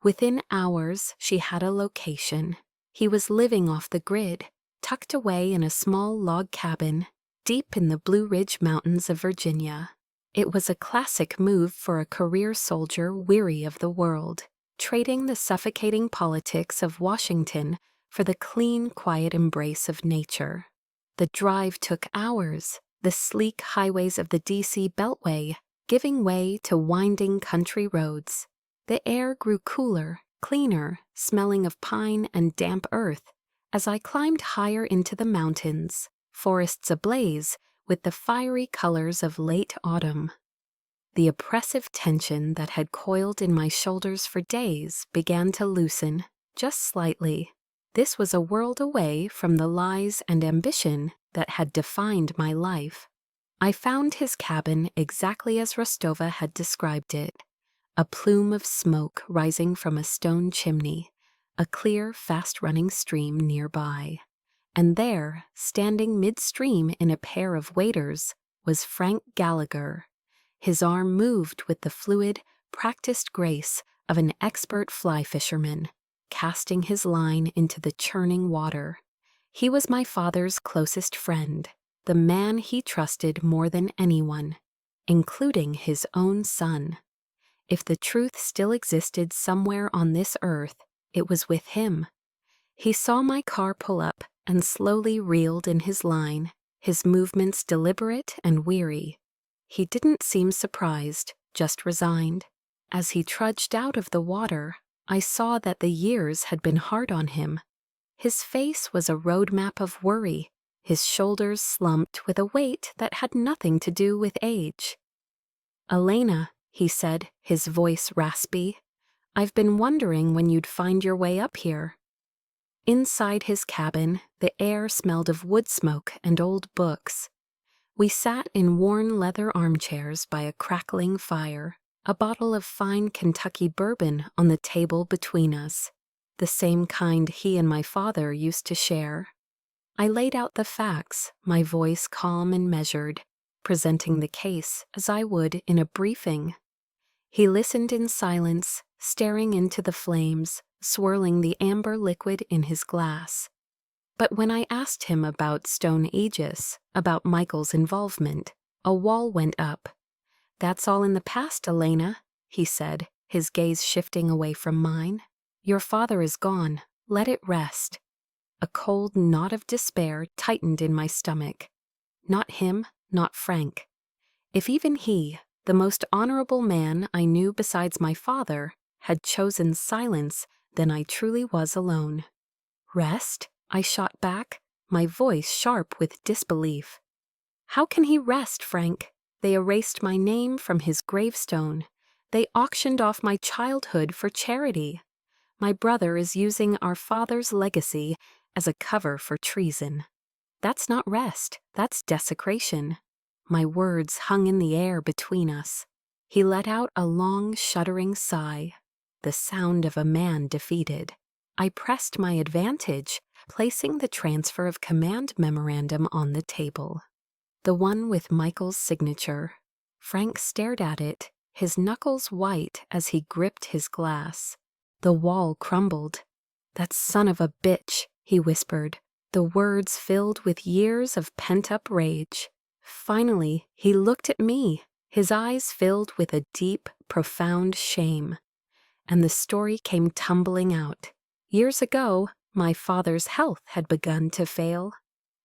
S1: Within hours, she had a location. He was living off the grid, tucked away in a small log cabin, deep in the Blue Ridge Mountains of Virginia. It was a classic move for a career soldier weary of the world, trading the suffocating politics of Washington for the clean, quiet embrace of nature. The drive took hours, the sleek highways of the D.C. Beltway giving way to winding country roads. The air grew cooler, cleaner, smelling of pine and damp earth, as I climbed higher into the mountains, forests ablaze with the fiery colors of late autumn. The oppressive tension that had coiled in my shoulders for days began to loosen, just slightly. This was a world away from the lies and ambition that had defined my life. I found his cabin exactly as Rostova had described it, a plume of smoke rising from a stone chimney, a clear, fast-running stream nearby. And there, standing midstream in a pair of waders, was Frank Gallagher. His arm moved with the fluid, practiced grace of an expert fly fisherman, casting his line into the churning water. He was my father's closest friend, the man he trusted more than anyone, including his own son. If the truth still existed somewhere on this earth, it was with him. He saw my car pull up and slowly reeled in his line, his movements deliberate and weary. He didn't seem surprised, just resigned. As he trudged out of the water, I saw that the years had been hard on him. His face was a roadmap of worry, his shoulders slumped with a weight that had nothing to do with age. "Alaina," he said, his voice raspy, "I've been wondering when you'd find your way up here." Inside his cabin, the air smelled of wood smoke and old books. We sat in worn leather armchairs by a crackling fire, a bottle of fine Kentucky bourbon on the table between us, the same kind he and my father used to share. I laid out the facts, my voice calm and measured, presenting the case as I would in a briefing. He listened in silence, staring into the flames, swirling the amber liquid in his glass. But when I asked him about Stone Aegis, about Michael's involvement, a wall went up. "That's all in the past, Alaina," he said, his gaze shifting away from mine. "Your father is gone. Let it rest." A cold knot of despair tightened in my stomach. Not him, not Frank. If even he, the most honorable man I knew besides my father, had chosen silence, then I truly was alone. "Rest?" I shot back, my voice sharp with disbelief. "How can he rest, Frank? They erased my name from his gravestone. They auctioned off my childhood for charity. My brother is using our father's legacy as a cover for treason. That's not rest, that's desecration." My words hung in the air between us. He let out a long, shuddering sigh, the sound of a man defeated. I pressed my advantage, placing the transfer of command memorandum on the table. The one with Michael's signature. Frank stared at it, his knuckles white as he gripped his glass. The wall crumbled. "That son of a bitch," he whispered, the words filled with years of pent-up rage. Finally, he looked at me, his eyes filled with a deep, profound shame. And the story came tumbling out. Years ago, my father's health had begun to fail.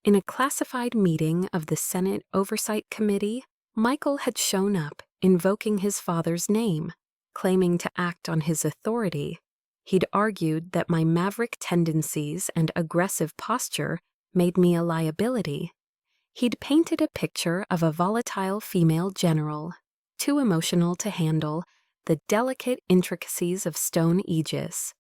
S1: In a classified meeting of the Senate Oversight Committee, Michael had shown up, invoking his father's name, claiming to act on his authority. He'd argued that my maverick tendencies and aggressive posture made me a liability. He'd painted a picture of a volatile female general, too emotional to handle the delicate intricacies of stone Aegis.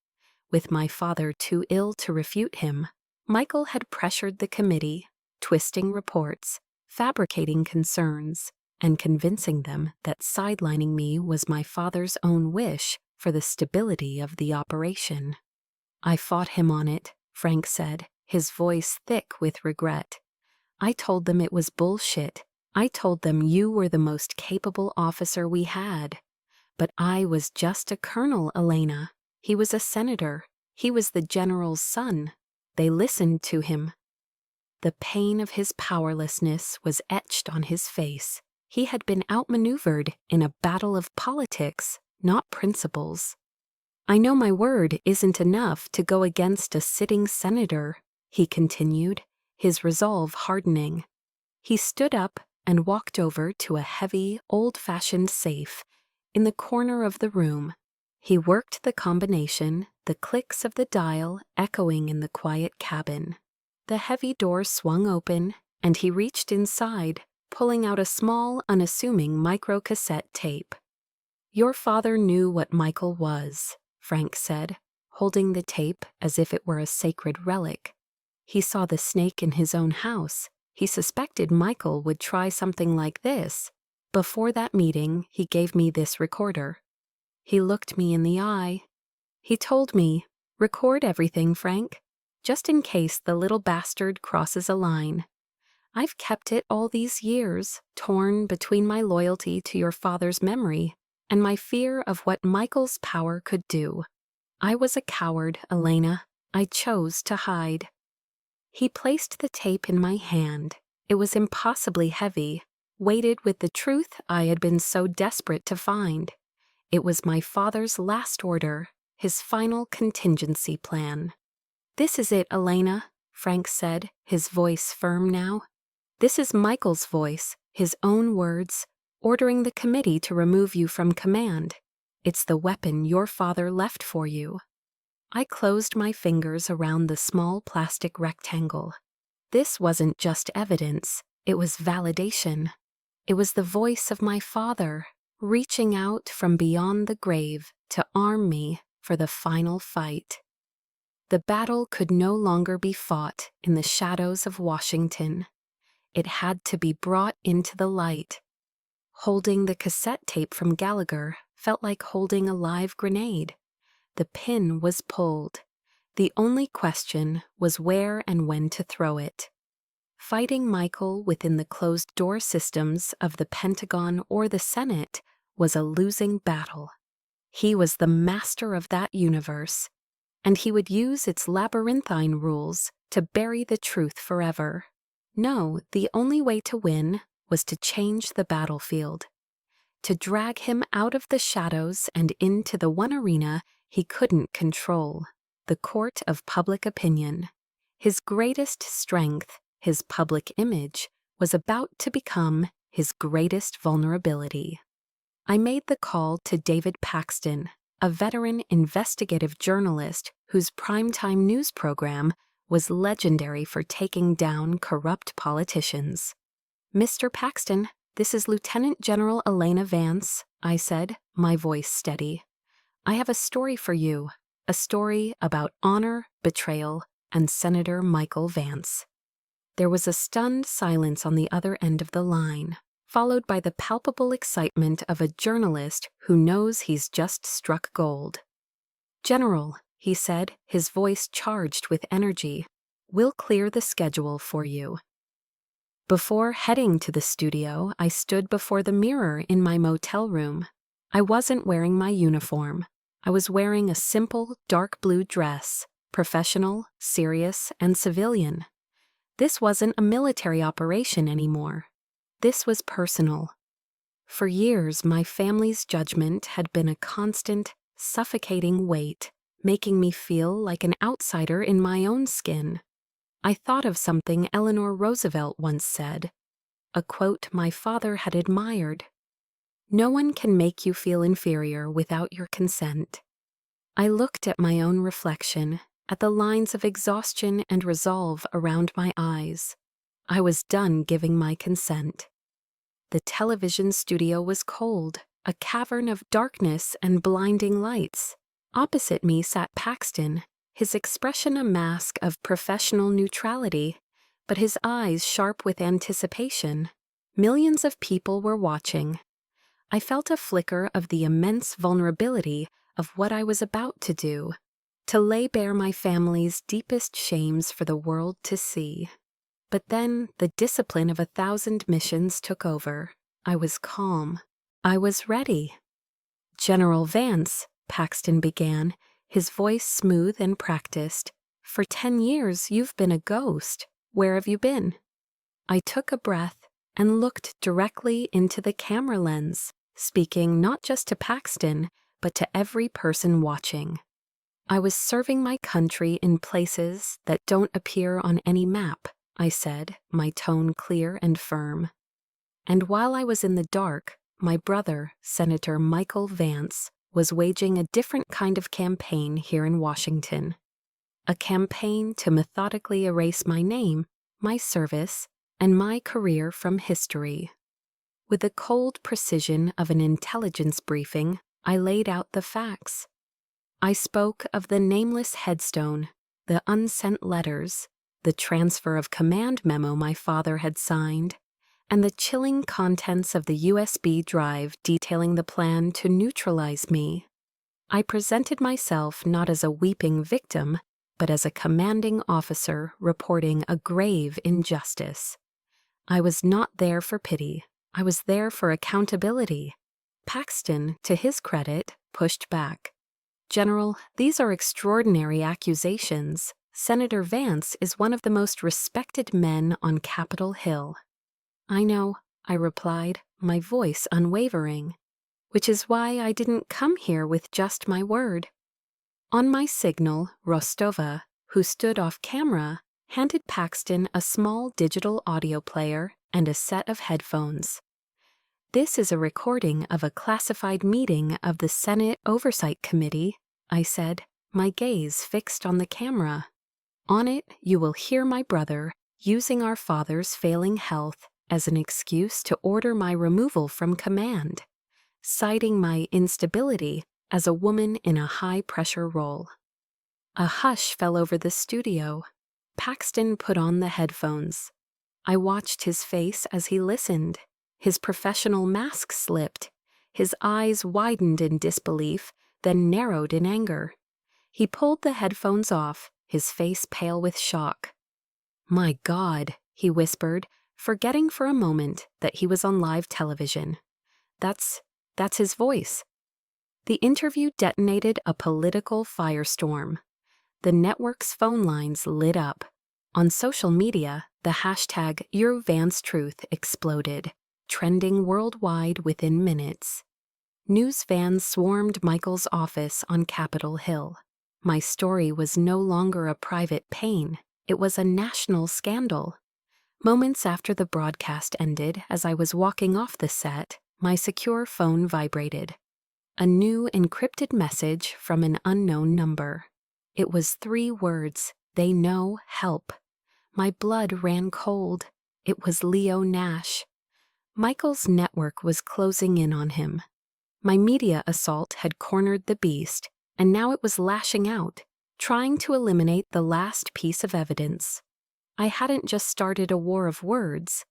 S1: With my father too ill to refute him, Michael had pressured the committee, twisting reports, fabricating concerns, and convincing them that sidelining me was my father's own wish for the stability of the operation. "I fought him on it," Frank said, his voice thick with regret. "I told them it was bullshit. I told them you were the most capable officer we had. But I was just a colonel, Alaina. He was a senator. He was the general's son. They listened to him." The pain of his powerlessness was etched on his face. He had been outmaneuvered in a battle of politics, not principles. "I know my word isn't enough to go against a sitting senator," he continued, his resolve hardening. He stood up and walked over to a heavy, old-fashioned safe in the corner of the room. He worked the combination, the clicks of the dial echoing in the quiet cabin. The heavy door swung open, and he reached inside, pulling out a small, unassuming microcassette tape. "Your father knew what Michael was," Frank said, holding the tape as if it were a sacred relic. "He saw the snake in his own house. He suspected Michael would try something like this. Before that meeting, he gave me this recorder." He looked me in the eye. He told me, "Record everything, Frank, just in case the little bastard crosses a line. I've kept it all these years, torn between my loyalty to your father's memory and my fear of what Michael's power could do. I was a coward, Alaina. I chose to hide." He placed the tape in my hand. It was impossibly heavy, weighted with the truth I had been so desperate to find. It was my father's last order, his final contingency plan. "This is it, Alaina," Frank said, his voice firm now. "This is Michael's voice, his own words, ordering the committee to remove you from command. It's the weapon your father left for you." I closed my fingers around the small plastic rectangle. This wasn't just evidence, it was validation. It was the voice of my father, reaching out from beyond the grave to arm me for the final fight. The battle could no longer be fought in the shadows of Washington. It had to be brought into the light. Holding the cassette tape from Gallagher felt like holding a live grenade. The pin was pulled. The only question was where and when to throw it. Fighting Michael within the closed-door systems of the Pentagon or the Senate was a losing battle. He was the master of that universe, and he would use its labyrinthine rules to bury the truth forever. No, the only way to win was to change the battlefield. to drag him out of the shadows and into the one arena he couldn't control, the court of public opinion. His greatest strength, his public image, was about to become his greatest vulnerability. I made the call to David Paxton, a veteran investigative journalist whose primetime news program was legendary for taking down corrupt politicians. "Mr. Paxton, this is Lieutenant General Alaina Vance," I said, my voice steady. "I have a story for you, a story about honor, betrayal, and Senator Michael Vance." There was a stunned silence on the other end of the line, followed by the palpable excitement of a journalist who knows he's just struck gold. "General," he said, his voice charged with energy, "we'll clear the schedule for you." Before heading to the studio, I stood before the mirror in my motel room. I wasn't wearing my uniform. I was wearing a simple, dark blue dress, professional, serious, and civilian. This wasn't a military operation anymore. This was personal. For years, my family's judgment had been a constant, suffocating weight, making me feel like an outsider in my own skin. I thought of something Eleanor Roosevelt once said, a quote my father had admired. "No one can make you feel inferior without your consent." I looked at my own reflection, at the lines of exhaustion and resolve around my eyes. I was done giving my consent. The television studio was cold, a cavern of darkness and blinding lights. Opposite me sat Paxton, his expression a mask of professional neutrality, but his eyes sharp with anticipation. Millions of people were watching. I felt a flicker of the immense vulnerability of what I was about to do, to lay bare my family's deepest shames for the world to see. But then the discipline of 1,000 missions took over. I was calm. I was ready. "General Vance," Paxton began, his voice smooth and practiced, "for 10 years you've been a ghost. Where have you been?" I took a breath and looked directly into the camera lens, speaking not just to Paxton, but to every person watching. "I was serving my country in places that don't appear on any map," I said, my tone clear and firm. "And while I was in the dark, my brother, Senator Michael Vance, was waging a different kind of campaign here in Washington. A campaign to methodically erase my name, my service, and my career from history." With the cold precision of an intelligence briefing, I laid out the facts. I spoke of the nameless headstone, the unsent letters, the transfer of command memo my father had signed, and the chilling contents of the USB drive detailing the plan to neutralize me. I presented myself not as a weeping victim, but as a commanding officer reporting a grave injustice. I was not there for pity. I was there for accountability. Paxton, to his credit, pushed back. "General, these are extraordinary accusations. Senator Vance is one of the most respected men on Capitol Hill." "I know," I replied, my voice unwavering, "which is why I didn't come here with just my word." On my signal, Rostova, who stood off camera, handed Paxton a small digital audio player and a set of headphones. "This is a recording of a classified meeting of the Senate Oversight Committee," I said, my gaze fixed on the camera. "On it, you will hear my brother using our father's failing health as an excuse to order my removal from command, citing my instability as a woman in a high-pressure role." A hush fell over the studio. Paxton put on the headphones. I watched his face as he listened. His professional mask slipped. His eyes widened in disbelief, then narrowed in anger. He pulled the headphones off, his face pale with shock. "My God," he whispered, forgetting for a moment that he was on live television. That's his voice." The interview detonated a political firestorm. The network's phone lines lit up. On social media, the hashtag YourVanceTruth exploded. trending worldwide within minutes. News vans swarmed Michael's office on Capitol Hill. My story was no longer a private pain, it was a national scandal. Moments after the broadcast ended, as I was walking off the set, my secure phone vibrated. A new encrypted message from an unknown number. It was 3 words, "They know, help." My blood ran cold. It was Leo Nash. Michael's network was closing in on him. My media assault had cornered the beast, and now it was lashing out, trying to eliminate the last piece of evidence. I hadn't just started a war of words.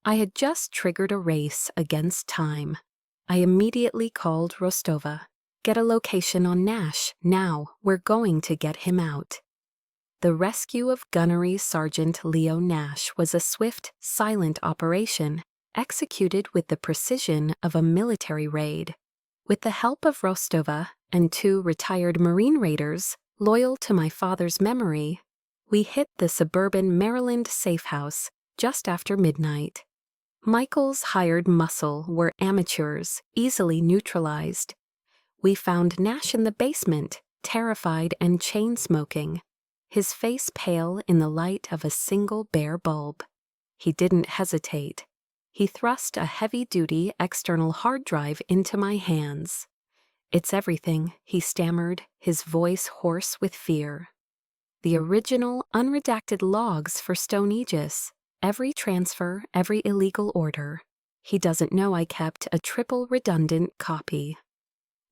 S1: I had just triggered a race against time. I immediately called Rostova. "Get a location on Nash, now, we're going to get him out." The rescue of Gunnery Sergeant Leo Nash was a swift, silent operation, executed with the precision of a military raid. With the help of Rostova and 2 retired Marine raiders, loyal to my father's memory, we hit the suburban Maryland safe house just after midnight. Michael's hired muscle were amateurs, easily neutralized. We found Nash in the basement, terrified and chain-smoking, his face pale in the light of a single bare bulb. He didn't hesitate. He thrust a heavy-duty external hard drive into my hands. "It's everything," he stammered, his voice hoarse with fear. The original, unredacted logs for Stone Aegis. Every transfer, every illegal order. He doesn't know I kept a triple redundant copy.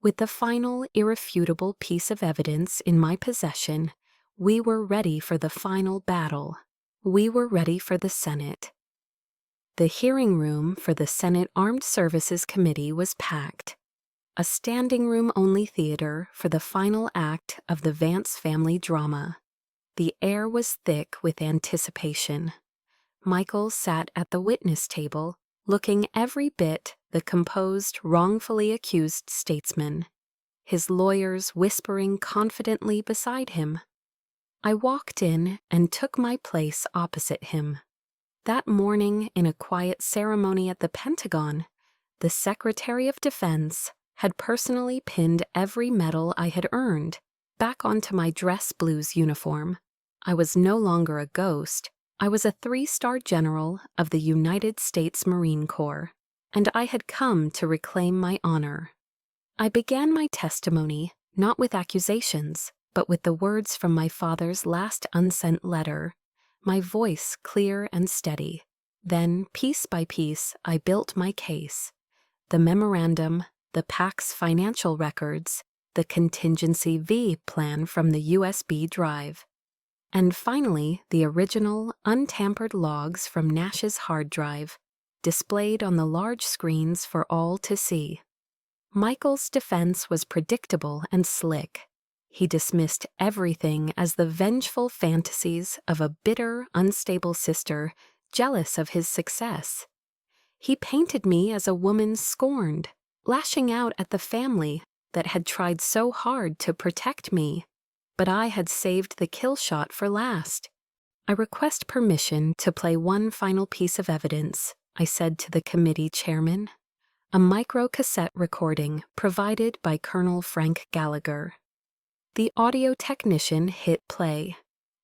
S1: With the final, irrefutable piece of evidence in my possession, we were ready for the final battle. We were ready for the Senate. The hearing room for the Senate Armed Services Committee was packed. A standing room-only theater for the final act of the Vance family drama. The air was thick with anticipation. Michael sat at the witness table, looking every bit the composed, wrongfully accused statesman, his lawyers whispering confidently beside him. I walked in and took my place opposite him. That morning, in a quiet ceremony at the Pentagon, the Secretary of Defense had personally pinned every medal I had earned back onto my dress blues uniform. I was no longer a ghost. I was a 3-star general of the United States Marine Corps, and I had come to reclaim my honor. I began my testimony not with accusations, but with the words from my father's last unsent letter, my voice clear and steady. Then, piece by piece, I built my case. The memorandum, the PAC's financial records, the contingency V plan from the USB drive. And finally, the original, untampered logs from Nash's hard drive, displayed on the large screens for all to see. Michael's defense was predictable and slick. He dismissed everything as the vengeful fantasies of a bitter, unstable sister jealous of his success. He painted me as a woman scorned, lashing out at the family that had tried so hard to protect me. But I had saved the kill shot for last. "I request permission to play one final piece of evidence," I said to the committee chairman. A micro-cassette recording provided by Colonel Frank Gallagher. The audio technician hit play,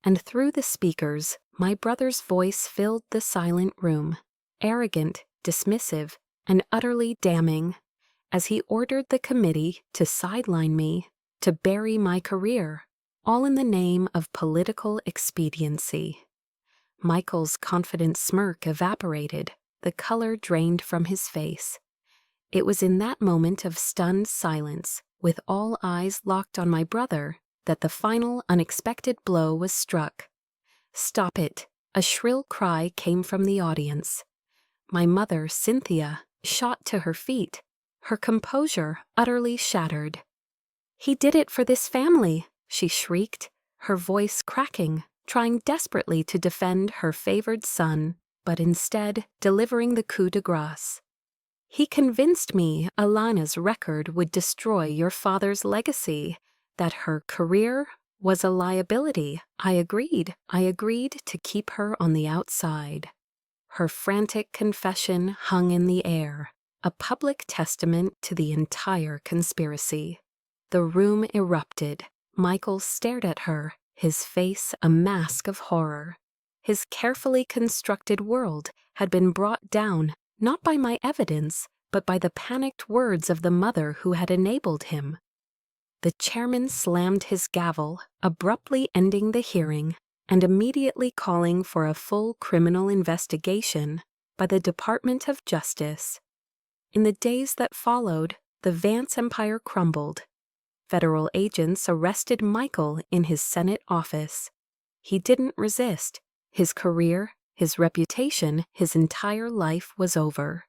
S1: and through the speakers, my brother's voice filled the silent room, arrogant, dismissive, and utterly damning, as he ordered the committee to sideline me, to bury my career, all in the name of political expediency. Michael's confident smirk evaporated, the color drained from his face. It was in that moment of stunned silence, with all eyes locked on my brother, that the final unexpected blow was struck. "Stop it!" A shrill cry came from the audience. My mother, Cynthia, shot to her feet, her composure utterly shattered. "He did it for this family," she shrieked, her voice cracking, trying desperately to defend her favored son, but instead delivering the coup de grace. "He convinced me Alaina's record would destroy your father's legacy, that her career was a liability. I agreed to keep her on the outside." Her frantic confession hung in the air, a public testament to the entire conspiracy. The room erupted. Michael stared at her, his face a mask of horror. His carefully constructed world had been brought down not by my evidence, but by the panicked words of the mother who had enabled him. The chairman slammed his gavel, abruptly ending the hearing and immediately calling for a full criminal investigation by the Department of Justice. In the days that followed, the Vance empire crumbled. Federal agents arrested Michael in his Senate office. He didn't resist. His career, his reputation, his entire life was over.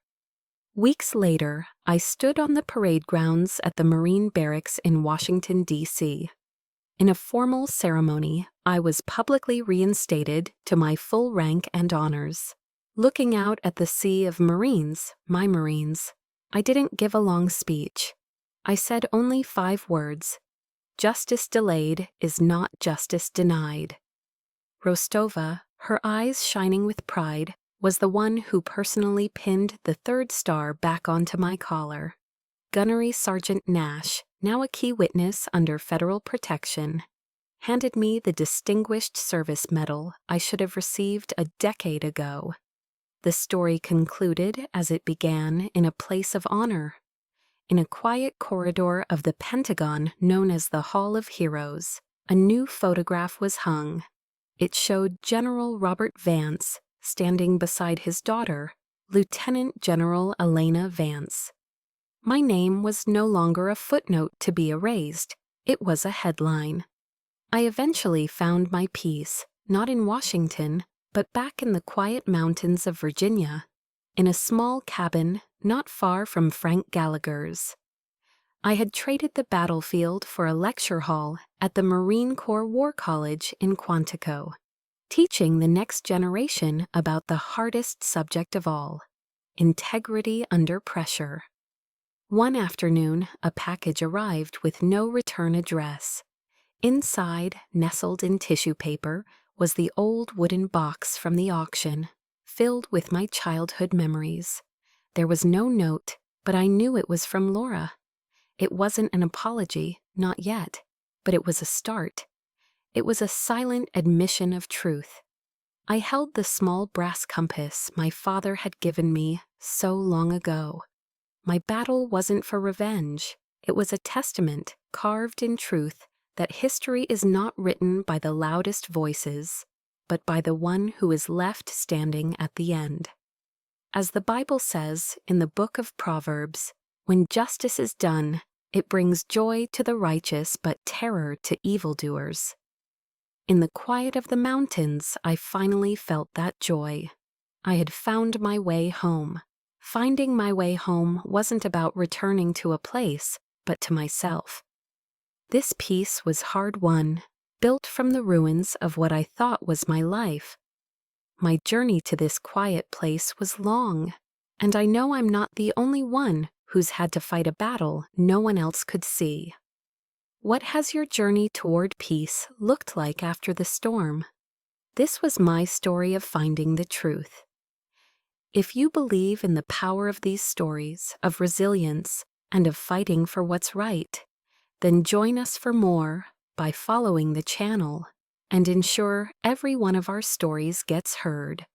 S1: Weeks later, I stood on the parade grounds at the Marine Barracks in Washington, D.C. In a formal ceremony, I was publicly reinstated to my full rank and honors. Looking out at the sea of Marines, my Marines, I didn't give a long speech. I said only 5 words. Justice delayed is not justice denied. Rostova, her eyes shining with pride, was the one who personally pinned the 3rd star back onto my collar. Gunnery Sergeant Nash, now a key witness under federal protection, handed me the Distinguished Service Medal I should have received a decade ago. The story concluded as it began in a place of honor, in a quiet corridor of the Pentagon known as the Hall of Heroes. A new photograph was hung. It showed General Robert Vance standing beside his daughter, Lieutenant General Alaina Vance. My name was no longer a footnote to be erased. It was a headline. I eventually found my peace, not in Washington, but back in the quiet mountains of Virginia, in a small cabin not far from Frank Gallagher's. I had traded the battlefield for a lecture hall at the Marine Corps War College in Quantico, teaching the next generation about the hardest subject of all, integrity under pressure. One afternoon, a package arrived with no return address. Inside, nestled in tissue paper, was the old wooden box from the auction, filled with my childhood memories. There was no note, but I knew it was from Laura. It wasn't an apology, not yet, but it was a start. It was a silent admission of truth. I held the small brass compass my father had given me so long ago. My battle wasn't for revenge. It was a testament, carved in truth, that history is not written by the loudest voices, but by the one who is left standing at the end. As the Bible says in the book of Proverbs, when justice is done, it brings joy to the righteous but terror to evildoers. In the quiet of the mountains, I finally felt that joy. I had found my way home. Finding my way home wasn't about returning to a place, but to myself. This peace was hard-won, built from the ruins of what I thought was my life. My journey to this quiet place was long, and I know I'm not the only one who's had to fight a battle no one else could see. What has your journey toward peace looked like after the storm? This was my story of finding the truth. If you believe in the power of these stories, of resilience, and of fighting for what's right, then join us for more by following the channel and ensure every one of our stories gets heard.